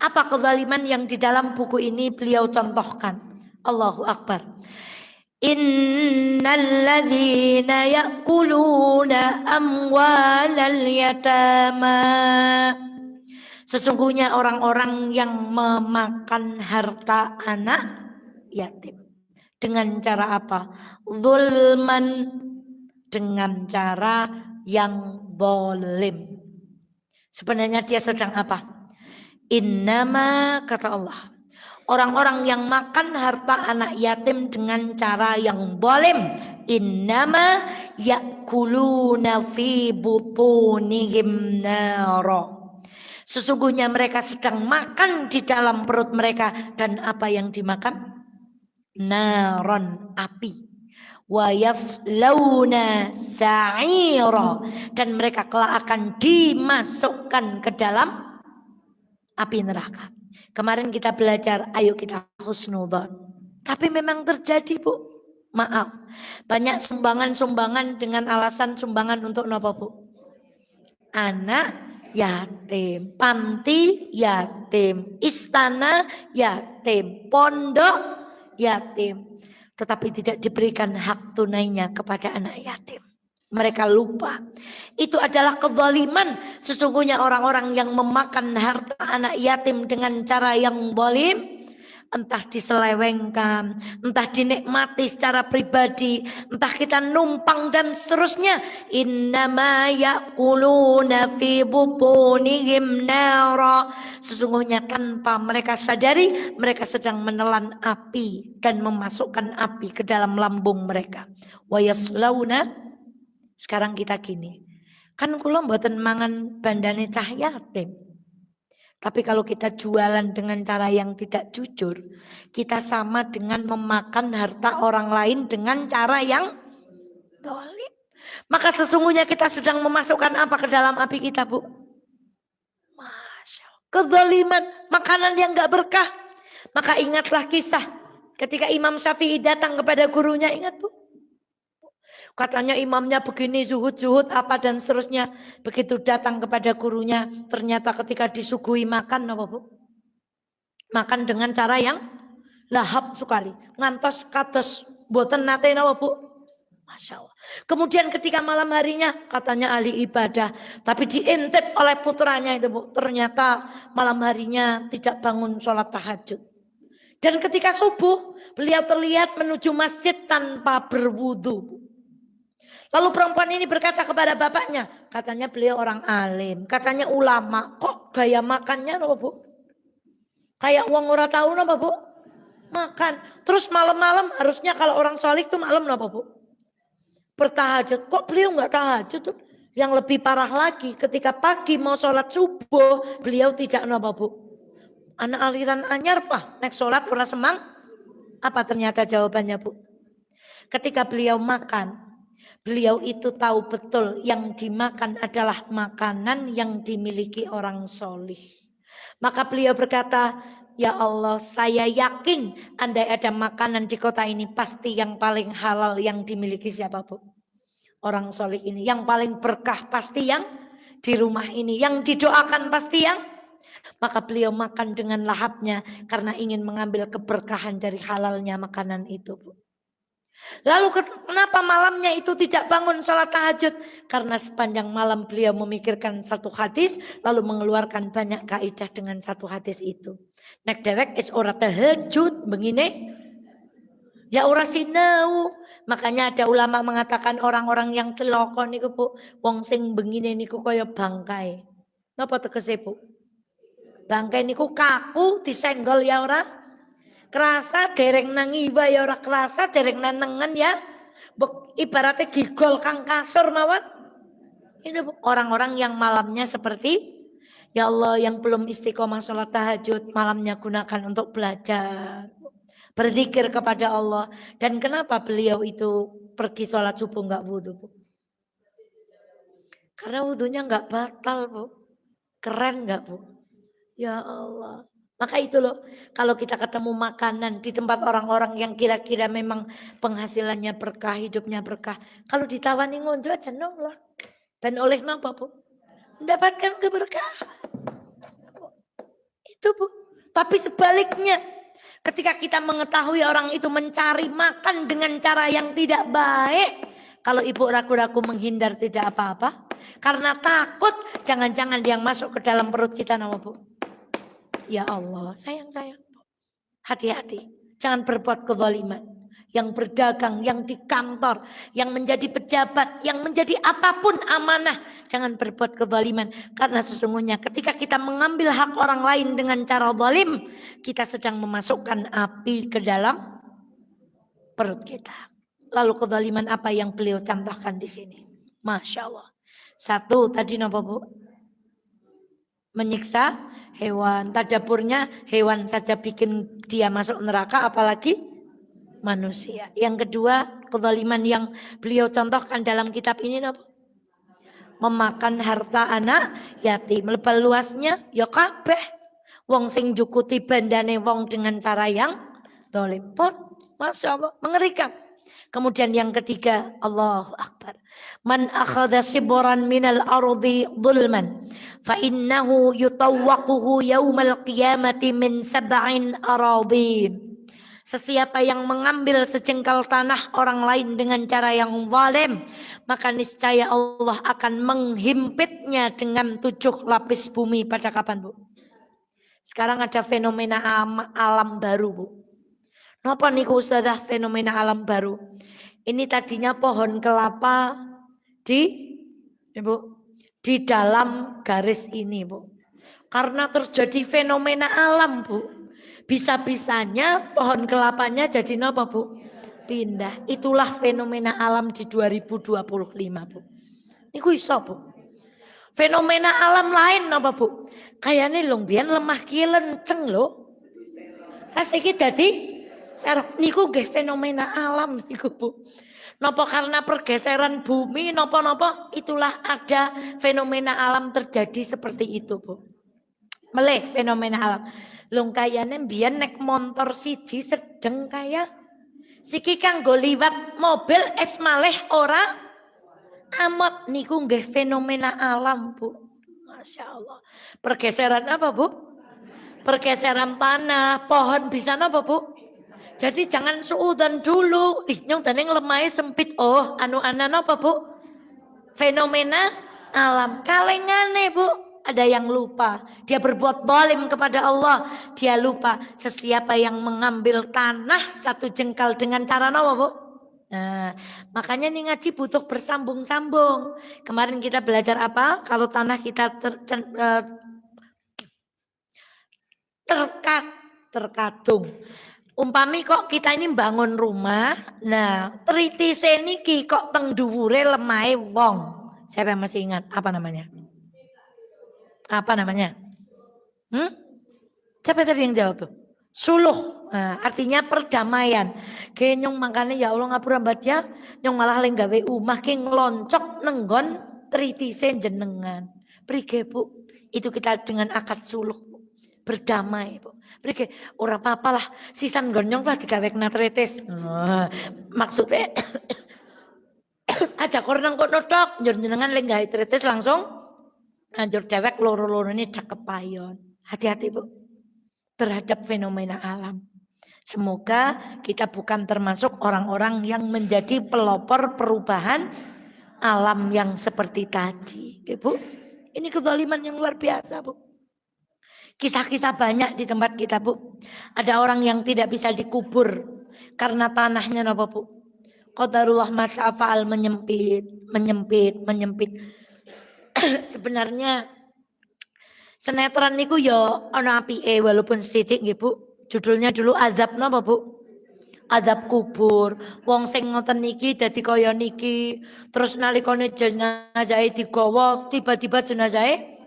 Apa kezaliman yang di dalam buku ini beliau contohkan? Allahu Akbar. Innalladzina ya'kuluna amwalal yatama. Sesungguhnya orang-orang yang memakan harta anak yatim. Dengan cara apa? Zulman, dengan cara yang zalim. Sebenarnya dia sedang apa? Innama, kata Allah, orang-orang yang makan harta anak yatim dengan cara yang zalim, innama yakuluna fi butunihim nara. Sesungguhnya mereka sedang makan di dalam perut mereka. Dan apa yang dimakan? Naron, api. Wa yaslawna sa'ira. Dan mereka kelak akan dimasukkan ke dalam api neraka. Kemarin kita belajar, ayo kita husnudzon. Tapi memang terjadi Bu. Maaf. Banyak sumbangan-sumbangan dengan alasan sumbangan untuk apa Bu? Anak yatim, panti yatim, istana yatim, pondok yatim. Tetapi tidak diberikan hak tunainya kepada anak yatim. Mereka lupa. Itu adalah kezaliman. Sesungguhnya orang-orang yang memakan harta anak yatim dengan cara yang zalim, entah diselewengkan, entah dinikmati secara pribadi, entah kita numpang dan seterusnya. Innama ya'kuluna fi butunihim nara. Sesungguhnya tanpa mereka sadari, mereka sedang menelan api dan memasukkan api ke dalam lambung mereka. Wa yaslauna. Sekarang kita gini, kan kula mboten mangan bandane cah yatim. Tapi kalau kita jualan dengan cara yang tidak jujur, kita sama dengan memakan harta orang lain dengan cara yang zalim. Maka sesungguhnya kita sedang memasukkan apa ke dalam api kita Bu? Masya Allah. Kezaliman, makanan yang gak berkah. Maka ingatlah kisah ketika Imam Syafi'i datang kepada gurunya, ingat Bu? Katanya imamnya begini, zuhud-zuhud apa dan seterusnya. Begitu datang kepada gurunya, ternyata ketika disuguhi makan apa Bu? Makan dengan cara yang lahap sekali. Ngantos kados boten nate apa Bu? Masya Allah. Kemudian ketika malam harinya katanya ahli ibadah. Tapi diintip oleh putranya itu Bu. Ternyata malam harinya tidak bangun sholat tahajud. Dan ketika subuh beliau terlihat menuju masjid tanpa berwudu. Lalu perempuan ini berkata kepada bapaknya, katanya beliau orang alim, katanya ulama, kok gaya makannya apa Bu? Kayak uang ora tahu napa Bu? Makan. Terus malam-malam harusnya kalau orang solih itu malam napa Bu? Bertahajud. Kok beliau nggak tahajud tuh? Yang lebih parah lagi ketika pagi mau sholat subuh beliau tidak napa Bu? Anak aliran anyar pak. Nek sholat ora semang. Apa ternyata jawabannya Bu? Ketika beliau makan, beliau itu tahu betul yang dimakan adalah makanan yang dimiliki orang solih. Maka beliau berkata, ya Allah, saya yakin andai ada makanan di kota ini pasti yang paling halal yang dimiliki siapa Bu? Orang solih ini. Yang paling berkah pasti yang di rumah ini. Yang didoakan pasti yang. Maka beliau makan dengan lahapnya karena ingin mengambil keberkahan dari halalnya makanan itu Bu. Lalu kenapa malamnya itu tidak bangun sholat tahajud? Karena sepanjang malam beliau memikirkan satu hadis, lalu mengeluarkan banyak kaidah dengan satu hadis itu. Nek dewek is ora tahajud begini, ya ora sinau. Makanya ada ulama mengatakan orang-orang yang celoko niku Bu, wong sing begini niku kaya bangkai. Napa tegese Bu? Bangkai niku kaku disenggol ya ora? Kerasa dereng nang iwa ya ora kerasa, dereng nanengan ya. Ibaratnya gigol kang kasur mawon. Itu orang-orang yang malamnya seperti ya Allah yang belum istiqomah sholat tahajud, malamnya gunakan untuk belajar, berzikir kepada Allah. Dan kenapa beliau itu pergi sholat subuh nggak wudhu Bu? Karena wudhunya nggak batal Bu. Keren nggak Bu? Ya Allah. Maka itu loh, kalau kita ketemu makanan di tempat orang-orang yang kira-kira memang penghasilannya berkah, hidupnya berkah. Kalau ditawani ngonjo aja nolak. Dan oleh napa Bu? Mendapatkan keberkahan. Itu Bu. Tapi sebaliknya, ketika kita mengetahui orang itu mencari makan dengan cara yang tidak baik. Kalau ibu ragu-ragu menghindar tidak apa-apa. Karena takut jangan-jangan dia masuk ke dalam perut kita nama Bu. Ya Allah, sayang-sayang. Hati-hati. Jangan berbuat kezaliman. Yang berdagang, yang di kantor, yang menjadi pejabat, yang menjadi apapun amanah. Jangan berbuat kezaliman. Karena sesungguhnya ketika kita mengambil hak orang lain dengan cara zalim, kita sedang memasukkan api ke dalam perut kita. Lalu kezaliman apa yang beliau contohkan di sini? Masya Allah. Satu, tadi apa Bu? Menyiksa hewan. Tadaburnya hewan saja bikin dia masuk neraka, apalagi manusia. Yang kedua, kezaliman yang beliau contohkan dalam kitab ini apa? Memakan harta anak yatim. Lebal luasnya ya kabeh. Wong sing jukuti bandane wong dengan cara yang zalim pun, Masya Allah, mengerikan. Kemudian yang ketiga, Allahu Akbar. Man akhadha shibran minal ardi dhulman fa innahu yutawwaquhu yaumal qiyamati min sab'in aradin. Sesiapa yang mengambil sejengkal tanah orang lain dengan cara yang zalim, maka niscaya Allah akan menghimpitnya dengan 7 lapis bumi. Pada kapan Bu? Sekarang ada fenomena alam baru Bu. Napa niku Ustazah fenomena alam baru? Ini tadinya pohon kelapa di dalam garis ini Bu. Karena terjadi fenomena alam Bu. Bisa-bisanya pohon kelapanya jadi napa Bu? Pindah. Itulah fenomena alam di 2025 Bu. Niku iso Bu. Fenomena alam lain napa Bu? Kayane lho mbiyen lemah ki lenceng lho. Kasiki dadi niku nggih fenomena alam niku Bu. Napa karena pergeseran bumi napa-napa itulah ada fenomena alam terjadi seperti itu Bu. Meleh fenomena alam. Lung kayane mbiyen nek motor siji sedeng kaya siki kanggo liwat mobil es maleh ora amat niku nggih fenomena alam Bu. Masya Allah. Pergeseran apa Bu? Pergeseran tanah, pohon bisa napa Bu? Jadi jangan suudan dulu. Nyong daneng lemahnya sempit. Oh, anu-anan apa Bu? Fenomena alam. Kalengane Bu. Ada yang lupa. Dia berbuat zalim kepada Allah. Dia lupa. Sesiapa yang mengambil tanah 1 jengkal dengan cara apa Bu? Nah, makanya nih ngaji butuh bersambung-sambung. Kemarin kita belajar apa? Kalau tanah kita terkadung. Umpami kok kita ini bangun rumah, nah tritise niki kok teng dhuwure lemahe wong. Siapa yang masih ingat apa namanya? Apa namanya? Siapa tadi yang jawab tuh? Suluh, nah, artinya perdamaian. Kenyong makanya ya Allah ngapura mbadya, nyong malah lenggawe umah ke ngeloncok nenggon tritise jenengan. Prige Bu, itu kita dengan akad suluh, berdamai Bu. Prige ora apa-apa lah, sisan gonyong lah digawe kena tritis. Maksudnya aja kornang kok notok, jenengan lenggawe tritis langsung anjur dewek loro-loro ini cakep payon. Hati-hati Bu terhadap fenomena alam. Semoga kita bukan termasuk orang-orang yang menjadi pelopor perubahan alam yang seperti tadi. Bu, ini kezaliman yang luar biasa Bu. Kisah-kisah banyak di tempat kita Bu. Ada orang yang tidak bisa dikubur karena tanahnya apa Bu? Qadarullah masya'afa'al menyempit. Sebenarnya sinetron niku yo ana apike walaupun sedikit nggih Bu. Judulnya dulu Azab napa Bu? Azab kubur. Wong sing ngoten niki dadi kaya niki. Terus nalikane jenazahe digawa tiba-tiba jenazahe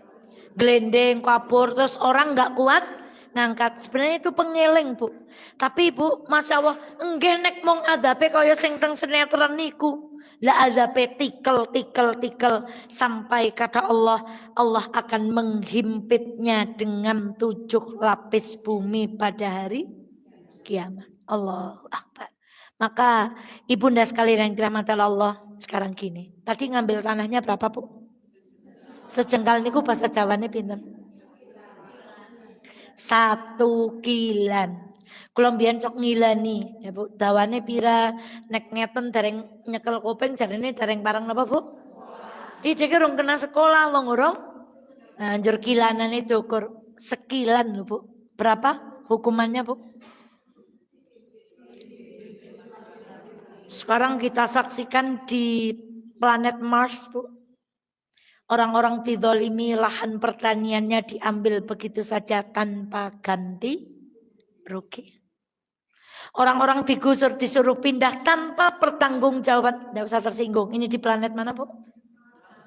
glendeng kabur terus orang enggak kuat ngangkat. Sebenarnya itu pengeling Bu. Tapi Bu, Masya Allah enggak nek mong azabe kaya sing teng sinetron niku. La azabe tikel sampai kata Allah akan menghimpitnya dengan 7 lapis bumi pada hari kiamat. Allahu Akbar. Maka ibunda sekalian yang dirahmati Allah sekarang gini. Tadi ngambil tanahnya berapa Bu? Sejengkal niku bahasa Jawane pinten? 1 kilan. Kula mbiyen cok ngilani, ya Bu, dawane pira nek ngeten dereng nyekel kuping jarene dereng pareng napa Bu? Iki rong kena sekolah wong urung. Nah, anjur kilanane diukur sekilan lho Bu. Berapa hukumannya Bu? Sekarang kita saksikan di planet Mars Bu. Orang-orang dizalimi, lahan pertaniannya diambil begitu saja tanpa ganti rugi. Orang-orang digusur disuruh pindah tanpa pertanggungjawaban. Tidak usah tersinggung. Ini di planet mana Bu?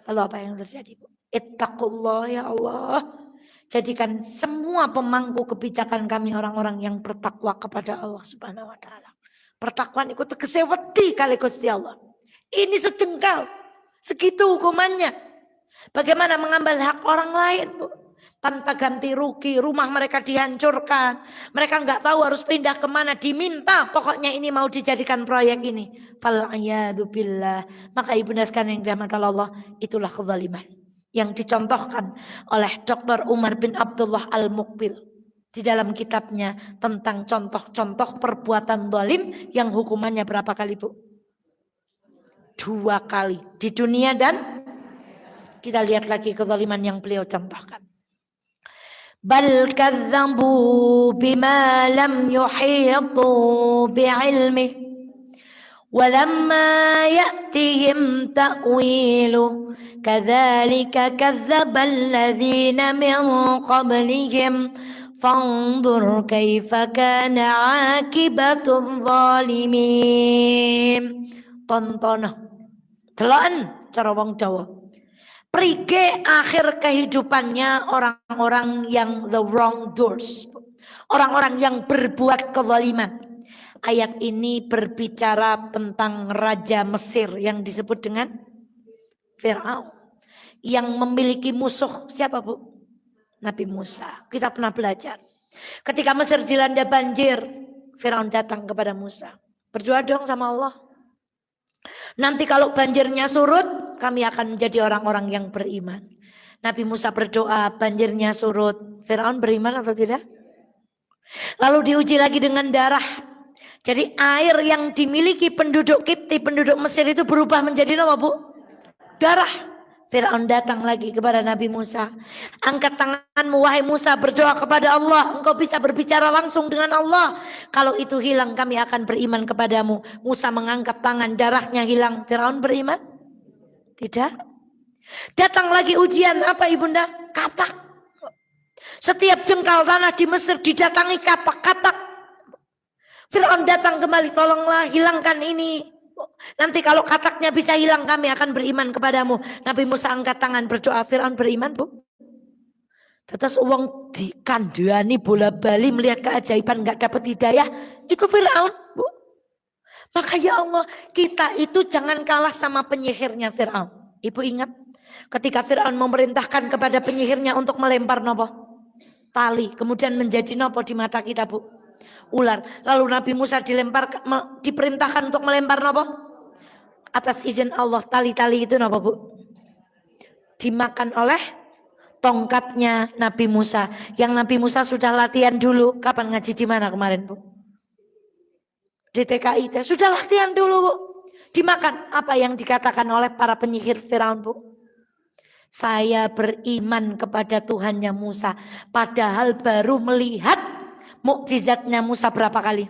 Lalu apa yang terjadi Bu? Ittaqullah ya Allah. Jadikan semua pemangku kebijakan kami orang-orang yang bertakwa kepada Allah Subhanahu wa taala. Pertakwaan ikut tegese wedi kali Gusti Allah. Ini sejengkal. Segitu hukumannya. Bagaimana mengambil hak orang lain Bu? Tanpa ganti rugi, rumah mereka dihancurkan. Mereka nggak tahu harus pindah kemana, diminta. Pokoknya ini mau dijadikan proyek ini. Fal'iyadzubillah. Maka ibunda sekalian yang dirahmati Allah, itulah kezaliman yang dicontohkan oleh Dr. Umar bin Abdullah Al-Muqbil di dalam kitabnya tentang contoh-contoh perbuatan zalim yang hukumannya berapa kali Bu? 2 kali di dunia dan kita lihat lagi kezaliman yang beliau contohkan. Bal kadzabu bima lam yuhitu bi'ilmih walamma ya'tihim ta'wilu kadzalika kadzdzaba alladzina min qablihim fanzur kaifa kana 'aqibatul zalimin. Tontono deloken cara wong Jawa. Prige akhir kehidupannya orang-orang yang the wrong doers. Orang-orang yang berbuat kezaliman. Ayat ini berbicara tentang Raja Mesir yang disebut dengan Fir'aun. Yang memiliki musuh siapa Bu? Nabi Musa. Kita pernah belajar. Ketika Mesir dilanda banjir, Fir'aun datang kepada Musa. Berdoa dong sama Allah. Nanti kalau banjirnya surut, kami akan menjadi orang-orang yang beriman. Nabi Musa berdoa, banjirnya surut. Fir'aun beriman atau tidak? Lalu diuji lagi dengan darah. Jadi air yang dimiliki penduduk Kipti, penduduk Mesir itu berubah menjadi apa Bu? Darah. Fir'aun datang lagi kepada Nabi Musa. Angkat tanganmu wahai Musa, berdoa kepada Allah. Engkau bisa berbicara langsung dengan Allah. Kalau itu hilang kami akan beriman kepadamu. Musa mengangkat tangan, darahnya hilang. Fir'aun beriman? Tidak. Datang lagi ujian apa ibunda? Katak. Setiap jengkal tanah di Mesir didatangi katak-katak. Fir'aun datang kembali, tolonglah hilangkan ini. Nanti kalau kataknya bisa hilang, kami akan beriman kepadamu. Nabi Musa angkat tangan berdoa, Fir'aun beriman, Bu. Terus uang dikandani bola bali melihat keajaiban gak dapat hidayah. Itu Fir'aun, Bu. Maka ya Allah, kita itu jangan kalah sama penyihirnya Fir'aun. Ibu ingat ketika Fir'aun memerintahkan kepada penyihirnya untuk melempar nopo? Tali, kemudian menjadi nopo di mata kita, Bu? Ular. Lalu Nabi Musa diperintahkan untuk melempar nopo? Atas izin Allah, tali-tali itu nopo, Bu? Dimakan oleh tongkatnya Nabi Musa. Yang Nabi Musa sudah latihan dulu. Kapan ngaji di mana kemarin, Bu? Di TKI sudah latihan dulu, Bu. Dimakan. Apa yang dikatakan oleh para penyihir Firaun, Bu? Saya beriman kepada Tuhannya Musa. Padahal baru melihat mukjizatnya Musa berapa kali?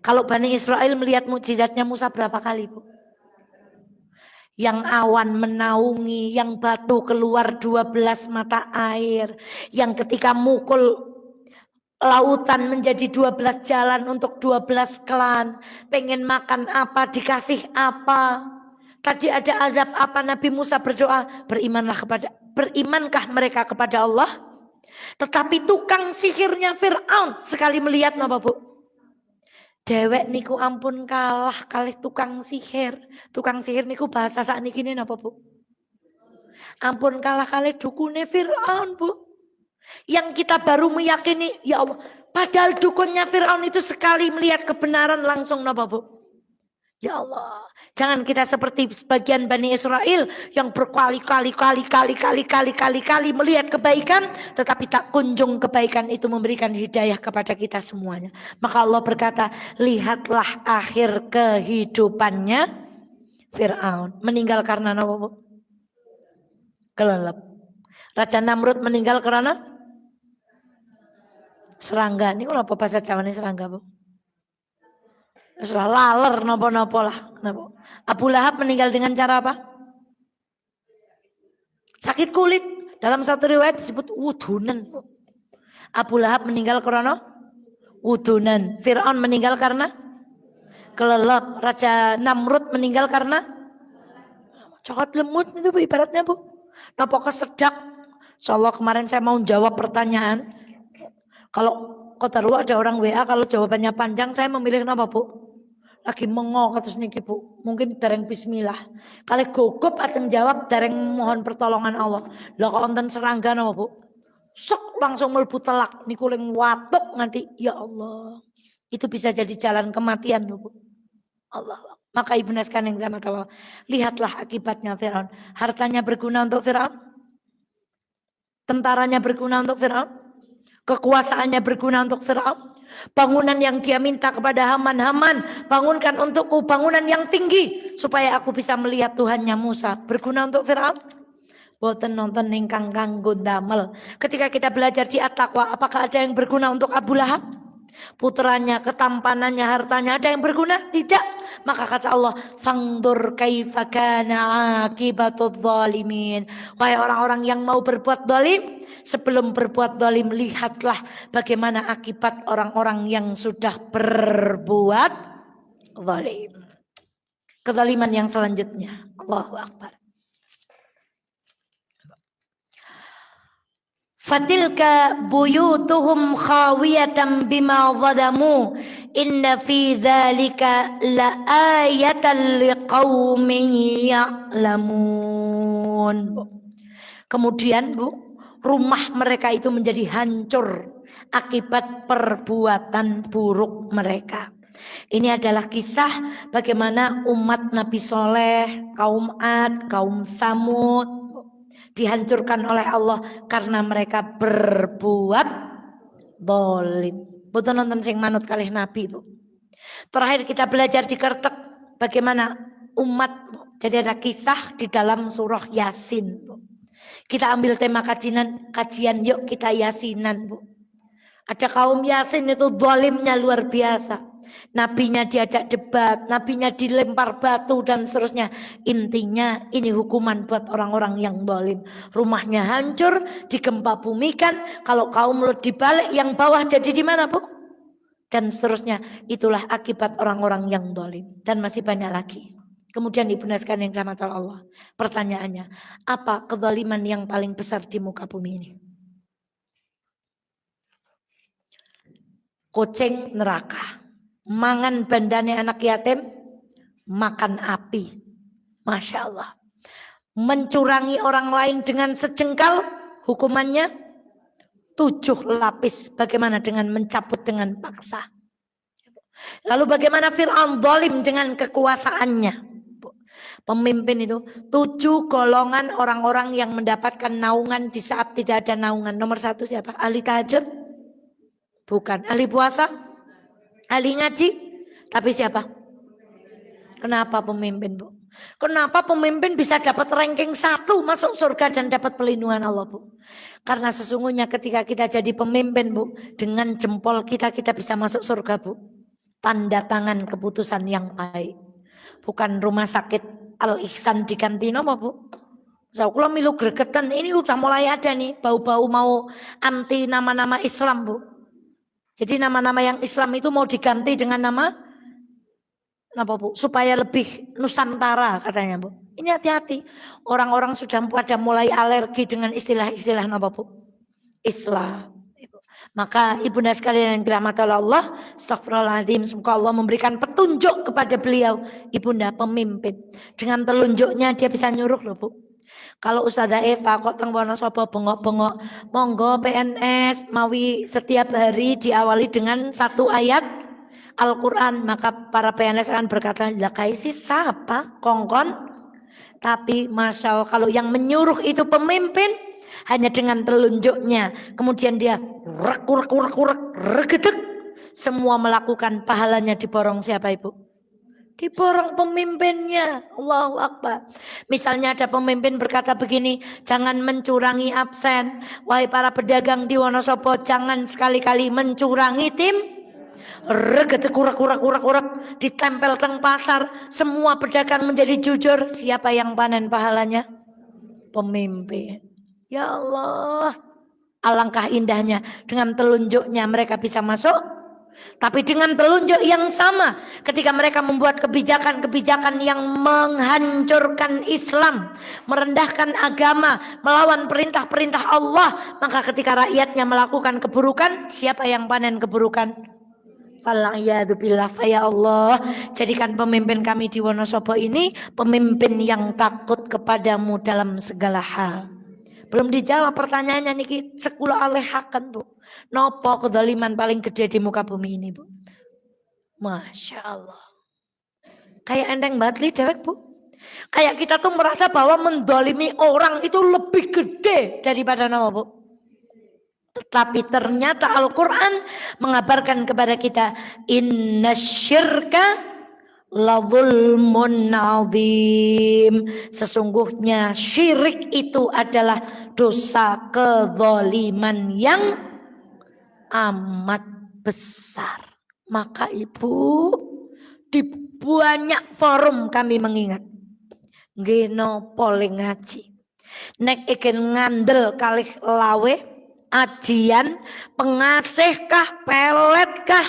Kalau Bani Israel melihat mukjizatnya Musa berapa kali, Bu? Yang awan menaungi, yang batu keluar 12 mata air, yang ketika mukul lautan menjadi 12 jalan untuk 12 klan, pengen makan apa dikasih apa. Tadi ada azab apa, Nabi Musa berdoa, berimankah mereka kepada Allah? Tetapi tukang sihirnya Fir'aun sekali melihat napa, Bu? Dewek niku ampun kalah kalih tukang sihir. Tukang sihir niku bahasa sakniki napa, Bu? Ampun kalah kalih dukune Fir'aun, Bu. Yang kita baru meyakini, ya Allah, padahal dukunnya Fir'aun itu sekali melihat kebenaran langsung napa, Bu? Ya Allah, jangan kita seperti sebagian Bani Israel yang berkali-kali melihat kebaikan, tetapi tak kunjung kebaikan itu memberikan hidayah kepada kita semuanya. Maka Allah berkata, lihatlah akhir kehidupannya Fir'aun. Meninggal karena apa? Kelelep. Raja Namrud meninggal karena serangga. Ini apa bahasa Jawa ini serangga, Bu? Sudah laler nopo-nopo lah. Abu Lahab meninggal dengan cara apa? Sakit kulit. Dalam satu riwayat disebut wudunan. Abu Lahab meninggal karena wudunan. Fir'aun meninggal karena kelelep. Raja Namrud meninggal karena coklat lemut itu, Bu, ibaratnya, Bu. Nopo kesedak. Insyaallah kemarin saya mau jawab pertanyaan. Kalau kotarlu ada orang WA, kalau jawabannya panjang saya memilih apa, Bu? Lagi mengok terus niki, Bu. Mungkin dereng bismillah. Kali gugup ajeng jawab dereng mohon pertolongan Allah. Lah kok wonten serangga napa, Bu? Sok langsung mlebu telak niku ling watuk nganti ya Allah. Itu bisa jadi jalan kematian, Bu. Allah. Maka Ibu Naskan yang dirahmati Allah, lihatlah akibatnya Firaun. Hartanya berguna untuk Firaun? Tentaranya berguna untuk Firaun? Kekuasaannya berguna untuk Firaun? Bangunan yang dia minta kepada Haman, bangunkan untukku bangunan yang tinggi supaya aku bisa melihat Tuhannya Musa, berguna untuk Firaun? Boten nonton ingkang kanggo damel. Ketika kita belajar di At-Taqwa, apakah ada yang berguna untuk Abu Lahab? Putranya, ketampanannya, hartanya ada yang berguna? Tidak. Maka kata Allah, fangdur kaifa kana akibatudz zalimin. Wahai orang-orang yang mau berbuat zalim, sebelum berbuat zalim lihatlah bagaimana akibat orang-orang yang sudah berbuat zalim. Kezaliman yang selanjutnya. Allahu Akbar. Fatilka buyutuhum khawiyatan bima zalamu inna fi dzalika laayatan liqaumin ya'lamun. Kemudian, Bu, rumah mereka itu menjadi hancur akibat perbuatan buruk mereka. Ini adalah kisah bagaimana umat Nabi Soleh, kaum Ad, kaum Samud dihancurkan oleh Allah karena mereka berbuat zalim. Betul nonton sing manut kalih Nabi, Bu. Terakhir kita belajar di Kertek bagaimana umat, jadi ada kisah di dalam surah Yasin, Bu. Kita ambil tema kajian yuk kita Yasinan, Bu. Ada kaum Yasin itu zalimnya luar biasa. nabinya diajak debat, nabinya dilempar batu dan seterusnya. Intinya ini hukuman buat orang-orang yang zalim. Rumahnya hancur, digempa bumikan, kalau kaum Lut dibalik, yang bawah jadi di mana, Bu? Dan seterusnya. Itulah akibat orang-orang yang zalim. Dan masih banyak lagi. Kemudian ibunda sekalian yang dirahmati Allah. Pertanyaannya, apa kezaliman yang paling besar di muka bumi ini? Kucing neraka, mangan bandane anak yatim, makan api. Masya Allah. Mencurangi orang lain dengan sejengkal, hukumannya 7 lapis. Bagaimana dengan mencabut dengan paksa? Lalu bagaimana Fir'aun zalim dengan kekuasaannya? Pemimpin itu 7 golongan orang-orang yang mendapatkan naungan di saat tidak ada naungan. Nomor 1 siapa? Ahli tahajud? Bukan. Ahli puasa? Ahli ngaji? Tapi siapa? Kenapa pemimpin, Bu? Kenapa pemimpin bisa dapat ranking 1 masuk surga dan dapat perlindungan Allah, Bu? Karena sesungguhnya ketika kita jadi pemimpin, Bu, dengan jempol kita bisa masuk surga, Bu. Tanda tangan keputusan yang baik. Bukan rumah sakit Al-Ihsan diganti nama, Bu. So, kalau milu gregetan, ini udah mulai ada nih bau-bau mau anti nama-nama Islam, Bu. Jadi nama-nama yang Islam itu mau diganti dengan nama apa, Bu? Supaya lebih Nusantara katanya, Bu. Ini hati-hati. Orang-orang sudah pada mulai alergi dengan istilah-istilah apa, Bu? Islam. Maka ibunda sekalian yang dirahmati Allah, astagfirullahaladzim, semoga Allah memberikan petunjuk kepada beliau, ibunda pemimpin. Dengan telunjuknya dia bisa nyuruh loh, Bu. Kalau Ustazah Eva kok teng Wonosobo bengok-bengok, monggo PNS mawi setiap hari diawali dengan 1 ayat Al-Quran, maka para PNS akan berkata, lah kaisi siapa kongkon. Tapi Masya Allah, kalau yang menyuruh itu pemimpin, hanya dengan telunjuknya, kemudian dia regedek, semua melakukan, pahalanya diborong siapa, Ibu? Diborong pemimpinnya. Allahu Akbar. Misalnya ada pemimpin berkata begini, jangan mencurangi absen. Wahai para pedagang di Wonosobo, jangan sekali-kali mencurangi tim. Regedek kurak ditempel teng pasar, semua pedagang menjadi jujur. Siapa yang panen pahalanya? Pemimpin. Ya Allah, alangkah indahnya dengan telunjuknya mereka bisa masuk. Tapi dengan telunjuk yang sama, ketika mereka membuat kebijakan-kebijakan yang menghancurkan Islam, merendahkan agama, melawan perintah-perintah Allah, maka ketika rakyatnya melakukan keburukan, siapa yang panen keburukan? Fal'iyadzubillah. Ya Allah, jadikan pemimpin kami di Wonosobo ini pemimpin yang takut kepadamu dalam segala hal. Belum dijawab pertanyaannya niki sekula alehaken, Bu. Nopo kezaliman paling gede di muka bumi ini, Bu? Masya Allah. Kayak enteng banget li dewek, Bu. Kayak kita tuh merasa bahwa mendolimi orang itu lebih gede daripada nama, Bu. Tetapi ternyata Al-Quran mengabarkan kepada kita, inna syirka la zulmun azim. Sesungguhnya syirik itu adalah dosa kezaliman yang amat besar. Maka Ibu, di banyak forum kami mengingat, geno poling ngaji, nek iken ngandel kalih lawe, ajian, pengasih kah, pelet kah,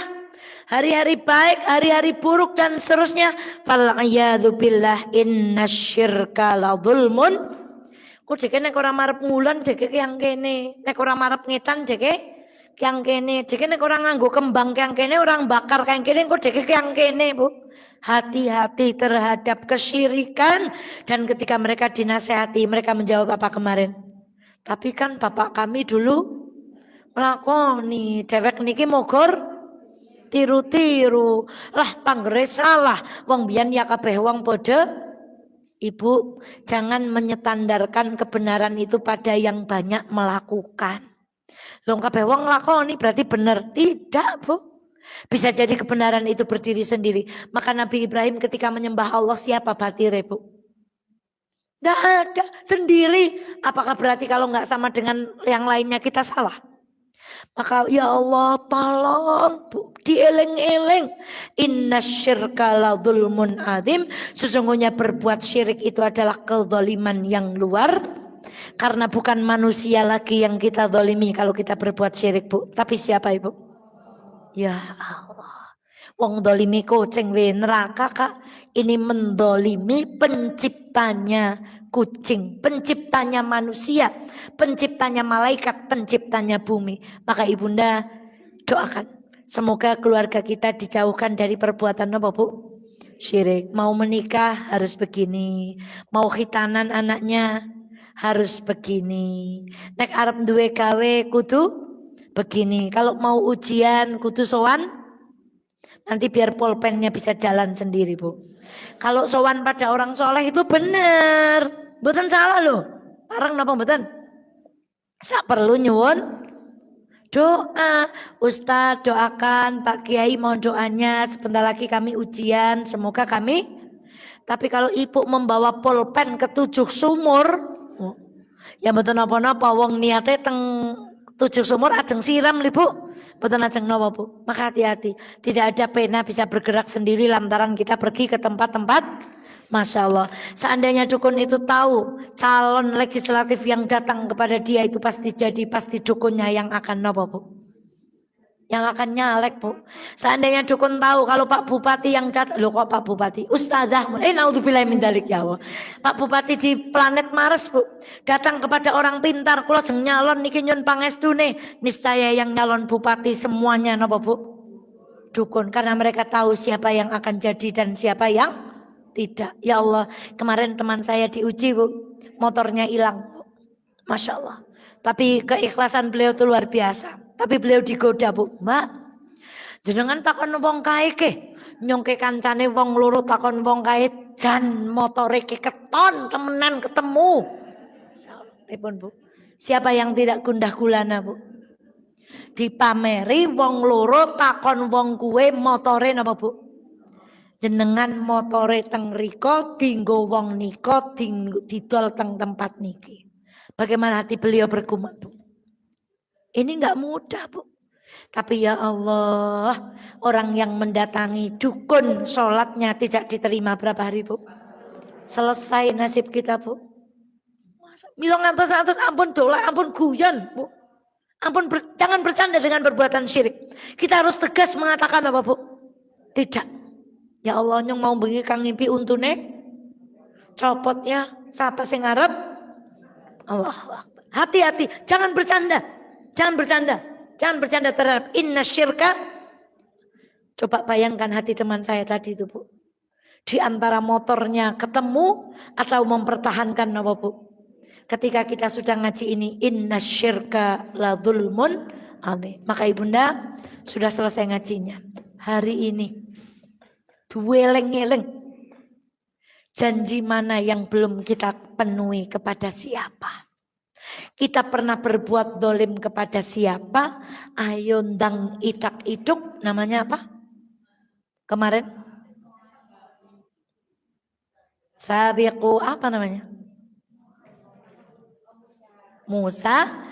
hari-hari baik, hari-hari buruk dan seterusnya. Fal'iyadzubillah innasyirka la zulmun. Ku jeke nek ora marep ngulan jeke yang kene, nek ora marep ngetan jeke yang kene, jeke nek ora nganggo kembang yang kene, orang bakar yang kene, ku jeke yang kene, Bu. Hati-hati terhadap kesyirikan. Dan ketika mereka dinasehati, mereka menjawab apa kemarin? Tapi kan bapak kami dulu melakoni, dewek niki mogor tiru-tiru. Lah panggere salah, wong biyen ya kabeh wong padha. Ibu, jangan menyetandarkan kebenaran itu pada yang banyak melakukan. Wong kabeh wong nglakoni berarti benar. Tidak, Bu. Bisa jadi kebenaran itu berdiri sendiri. Maka Nabi Ibrahim ketika menyembah Allah, siapa batire, Bu? Tidak ada, sendiri. Apakah berarti kalau nggak sama dengan yang lainnya kita salah? Maka ya Allah tolong Bu, dieling-eling. Innasyirka la dzulmun adzim. Sesungguhnya berbuat syirik itu adalah kezaliman yang luar. Karena bukan manusia lagi yang kita zalimi kalau kita berbuat syirik Bu. Tapi siapa Ibu? Ya Allah. Wong dolimi kucing we neraka Kak. Ini mendolimi penciptanya kucing, penciptanya manusia, penciptanya malaikat, penciptanya bumi. Maka ibunda doakan semoga keluarga kita dijauhkan dari perbuatan apa Bu? Syirik. Mau menikah harus begini, mau khitanan anaknya harus begini, nek arep duwe gawe kudu begini, kalau mau ujian kudu sowan nanti biar pulpennya bisa jalan sendiri Bu. Kalau sowan pada orang soleh itu bener, mboten salah loh. Parang napa mboten? Sak perlu nyuwun doa. Ustadz doakan, Pak Kiai mohon doanya, sebentar lagi kami ujian, semoga kami. Tapi kalau ibu membawa pulpen ke 7 sumur, ya mboten napa-napa wong niate teng 7 sumur ajeng siram lho Bu. Mboten ajeng napa Bu. Maka hati-hati. Tidak ada pena bisa bergerak sendiri lantaran kita pergi ke tempat-tempat. Masya Allah. Seandainya dukun itu tahu calon legislatif yang datang kepada dia itu pasti dukunnya yang akan napa Bu. Yang akan nyalek Bu. Seandainya dukun tahu kalau Pak Bupati yang datang, loh kok Pak Bupati, Ustazah, naudzubillah min dzalik ya Allah. Pak Bupati di planet Mars Bu, datang kepada orang pintar, kula jeng nyalon niki nyun pangestune, niscaya yang nyalon bupati semuanya napa Bu? Dukun, karena mereka tahu siapa yang akan jadi dan siapa yang tidak. Ya Allah, kemarin teman saya diuji Bu, motornya hilang. Masya Allah. Tapi keikhlasan beliau itu luar biasa. Tapi beliau digoda Bu, Mbak, jenengan takon wong kae ke, nyongke kancane wong loro takon wong kae jan motore ke keton temenan ketemu. Bu. Siapa yang tidak gundah gulana Bu? Dipameri wong loro takon wong kuwe motore napa Bu? Jenengan motore teng riko dinggo wong nika didol teng tempat niki. Bagaimana hati beliau bergumam Bu? Ini enggak mudah Bu. Tapi ya Allah, orang yang mendatangi dukun sholatnya tidak diterima berapa hari Bu? Selesai nasib kita Bu. Milong antos ampun dola, ampun guyon Bu. Ampun jangan bercanda dengan perbuatan syirik. Kita harus tegas mengatakan apa Bu? Tidak. Ya Allah nyong mau bengi kang ngimpi untune copotnya siapa sing ngarep? Allah. Hati-hati, jangan bercanda. Jangan bercanda. Jangan bercanda terhadap inna syirka. Coba bayangkan hati teman saya tadi itu Bu. Di antara motornya ketemu atau mempertahankan apa Bu? Ketika kita sudah ngaji ini inna syirka la dzulmun adzim. Maka ibunda sudah selesai ngajinya. Hari ini dueleng-eleng. Janji mana yang belum kita penuhi kepada siapa? Kita pernah berbuat dolim kepada siapa? Ayo ndang idak iduk, namanya apa? Kemarin? Sabiqu apa namanya? Musa.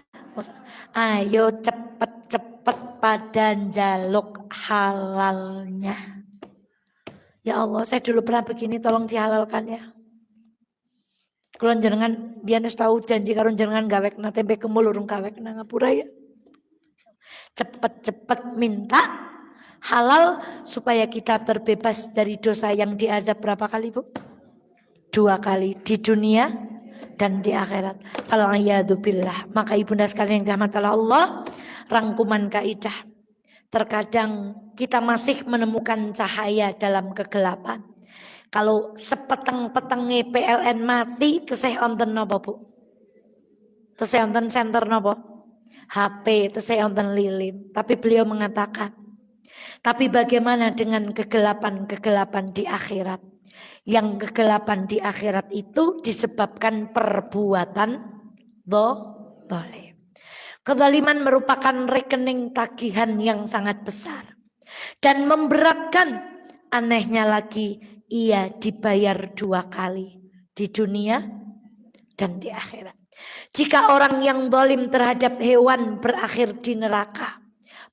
Ayo cepet-cepet pada jaluk halalnya. Ya Allah, saya dulu pernah begini, tolong dihalalkan ya. Kalau jenengan biar tahu janji karo jenengan gawek na tempe kemul urung gawek na ngapura ya. Cepet-cepet minta halal supaya kita terbebas dari dosa yang diazab berapa kali Bu? 2 kali di dunia dan di akhirat. Al-iyadzubillah. Maka ibunda sekalian yang dirahmati Allah, rangkuman kaidah. Terkadang kita masih menemukan cahaya dalam kegelapan. Kalau sepeteng-petenge PLN mati, tesih onten napa Bu? Tesih onten senter napa? HP, tesih onten lilin. Tapi beliau mengatakan, tapi bagaimana dengan kegelapan-kegelapan di akhirat? Yang kegelapan di akhirat itu disebabkan perbuatan zalim. Kezaliman merupakan rekening tagihan yang sangat besar dan memberatkan. Anehnya lagi, ia dibayar 2 kali, di dunia dan di akhirat. Jika orang yang zalim terhadap hewan berakhir di neraka,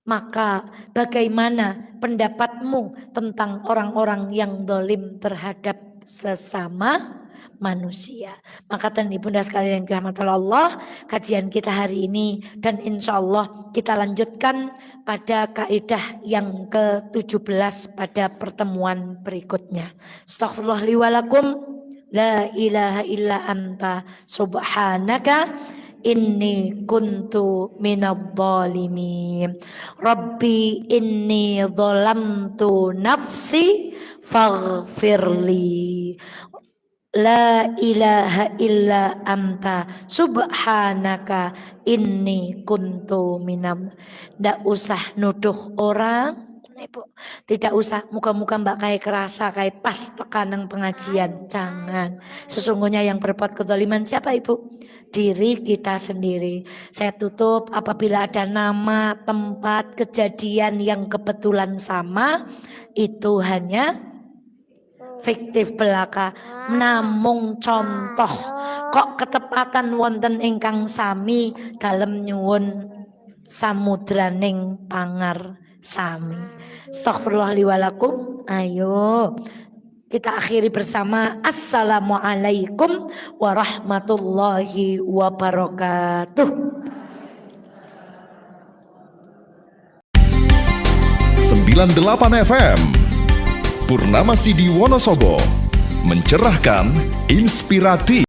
maka bagaimana pendapatmu tentang orang-orang yang zalim terhadap sesama manusia? Maka ibunda sekalian yang dirahmati Allah, kajian kita hari ini dan insya Allah kita lanjutkan pada kaidah yang ke-17 pada pertemuan berikutnya. Astaghfirullah li wa lakum, la ilaha illa anta subhanaka inni kuntu minadh dhalimin. Rabbi inni zalamtu nafsi faghfirli. La ilaha illa anta subhanaka inni kuntu minam. Ndak usah nuduh orang, Ibu. Tidak usah muka-muka Mbak kayak kerasa kayak pas tekanan pengajian. Jangan. Sesungguhnya yang berbuat kezaliman siapa Ibu? Diri kita sendiri. Saya tutup apabila ada nama, tempat, kejadian yang kebetulan sama, itu hanya fiktif belaka, namung contoh. Kok ketepatan wonten ingkang sami dalem nyuwun samudraning pangar sami. Astaghfirullah li wa lakum. Ayo kita akhiri bersama. Assalamualaikum warahmatullahi wabarakatuh. 98 FM Purnama Sidi Wonosobo, mencerahkan, inspiratif.